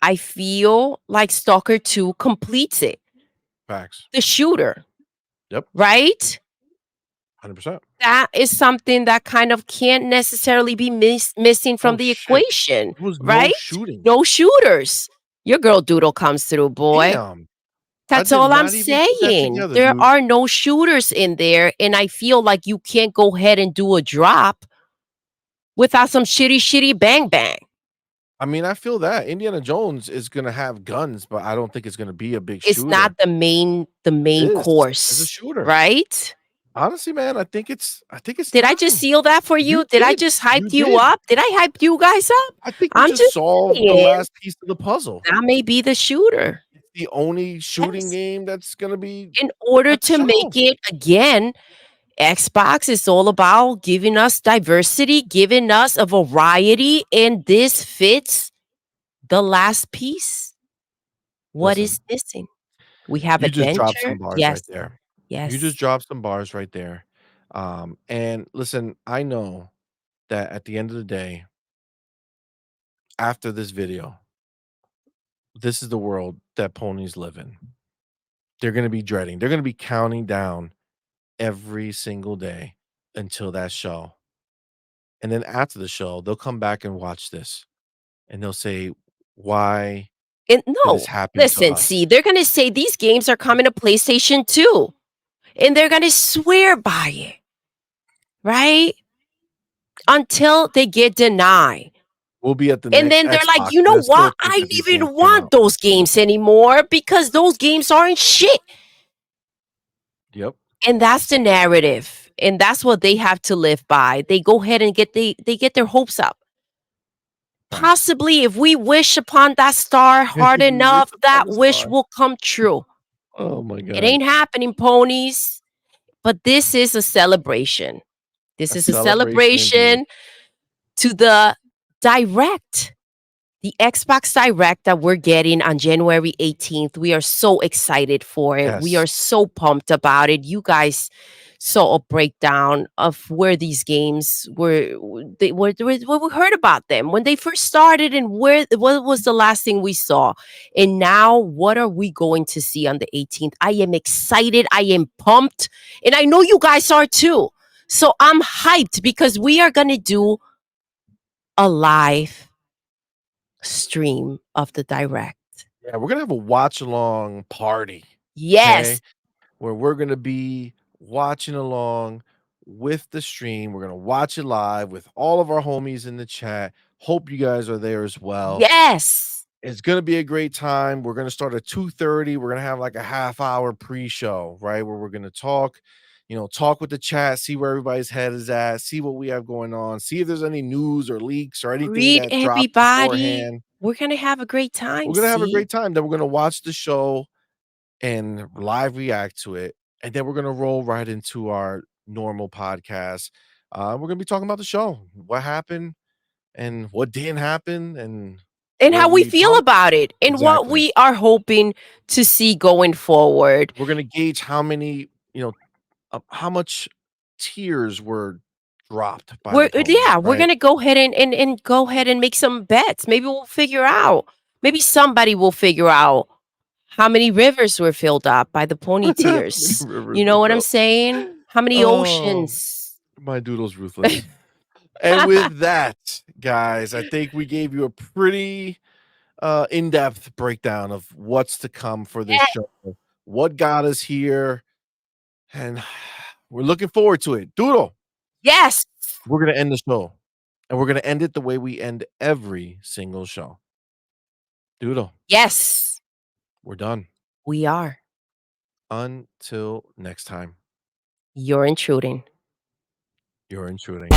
S2: I feel like Stalker 2 completes it.
S1: Facts.
S2: The shooter,
S1: Yep.
S2: right?
S1: 100%.
S2: That is something that kind of can't necessarily be missing from
S1: Oh,
S2: the
S1: shit.
S2: equation,
S1: There was no
S2: right?
S1: shooting.
S2: No shooters. Your girl Doodle comes through, boy.
S1: Damn. I
S2: That's
S1: did
S2: all I'm
S1: not even put that
S2: saying.
S1: together,
S2: There
S1: dude.
S2: are no shooters in there, and I feel like you can't go ahead and do a drop without some shitty bang bang.
S1: I mean, I feel that Indiana Jones is gonna have guns, but I don't think it's gonna be a big
S2: It's
S1: shooter.
S2: not the main
S1: This is a
S2: course,
S1: shooter.
S2: right?
S1: Honestly, man, I think it's
S2: Did I just
S1: time.
S2: seal that for you?
S1: You
S2: Did I
S1: did.
S2: just
S1: You
S2: hype you
S1: did.
S2: up? Did I hype you guys up?
S1: I think you
S2: I'm
S1: just
S2: just
S1: solved the
S2: saying
S1: last piece of the puzzle.
S2: that may be the shooter.
S1: It's the only shooting
S2: Yes.
S1: game that's gonna be
S2: In order
S1: at the
S2: to make
S1: show.
S2: it again, Xbox is all about giving us diversity, giving us a variety, and this fits the last piece. What
S1: Listen,
S2: is missing? We have
S1: you just dropped
S2: adventure.
S1: some bars
S2: Yes.
S1: right there. You
S2: Yes.
S1: just dropped some bars right there. And listen, I know that at the end of the day, after this video, this is the world that ponies live in. They're gonna be dreading. They're gonna be counting down every single day until that show. And then after the show, they'll come back and watch this and they'll say, "Why
S2: And
S1: did this
S2: no,
S1: happen to
S2: listen,
S1: us?"
S2: see, they're gonna say these games are coming to PlayStation 2, and they're gonna swear by it, right? Until they get denied.
S1: We'll be at the
S2: And
S1: next
S2: then they're like,
S1: Xbox,
S2: you
S1: and
S2: know
S1: I still
S2: what?
S1: think
S2: I
S1: that
S2: don't
S1: these games
S2: even
S1: came
S2: want
S1: out.
S2: those games anymore because those games aren't shit.
S1: Yep.
S2: And that's the narrative. And that's what they have to live by. They go ahead and they get their hopes up.
S1: Facts.
S2: Possibly if we wish upon that star hard
S1: We wish
S2: enough,
S1: upon
S2: that
S1: the
S2: wish
S1: star.
S2: will come true.
S1: Oh my
S2: It
S1: god.
S2: ain't happening, ponies. But this is a celebration. This
S1: A
S2: is a
S1: celebration indeed.
S2: celebration to the direct, the Xbox Direct that we're getting on January 18th. We are so excited for it. We are
S1: Yes.
S2: so pumped about it. You guys saw a breakdown of where these games what we heard about them when they first started and what was the last thing we saw. And now what are we going to see on the 18th? I am excited. I am pumped. And I know you guys are too. So I'm hyped because we are going to do a live stream of the Direct.
S1: Yeah, we're gonna have a watch along party,
S2: Yes.
S1: okay? Where we're gonna be watching along with the stream. We're gonna watch it live with all of our homies in the chat. Hope you guys are there as well.
S2: Yes.
S1: It's gonna be a great time. We're gonna start at 2:30. We're gonna have like a half hour pre-show, right? Where we're gonna talk, talk with the chat, see where everybody's head is at, see what we have going on, see if there's any news or leaks or anything
S2: Greet
S1: that dropped
S2: everybody.
S1: beforehand.
S2: We're going to have a great time,
S1: We're gonna have a
S2: see?
S1: great time. Then we're gonna watch the show and live react to it. And then we're gonna roll right into our normal podcast. We're gonna be talking about the show, what happened and what didn't happen, and
S2: And
S1: where
S2: how we
S1: we
S2: feel
S1: pumped.
S2: about it and what
S1: Exactly.
S2: we are hoping to see going forward.
S1: We're gonna gauge how many, how much tears were dropped by the ponies,
S2: We're
S1: right?
S2: going to go ahead and go ahead and make some bets. Maybe we'll figure out. Maybe somebody will figure out how many rivers were filled up by the pony
S1: How many
S2: tears.
S1: rivers
S2: You
S1: were
S2: know what I'm
S1: filled?
S2: saying? How many
S1: Oh,
S2: oceans?
S1: my doodle's ruthless. And with that, guys, I think we gave you a pretty in-depth breakdown of what's to come for this
S2: Yeah.
S1: show, what got us here, and we're looking forward to it. Doodle,
S2: Yes.
S1: we're gonna end the show, and we're gonna end it the way we end every single show. Doodle,
S2: Yes.
S1: we're done.
S2: We are.
S1: Until next time,
S2: You're intruding.
S1: you're intruding.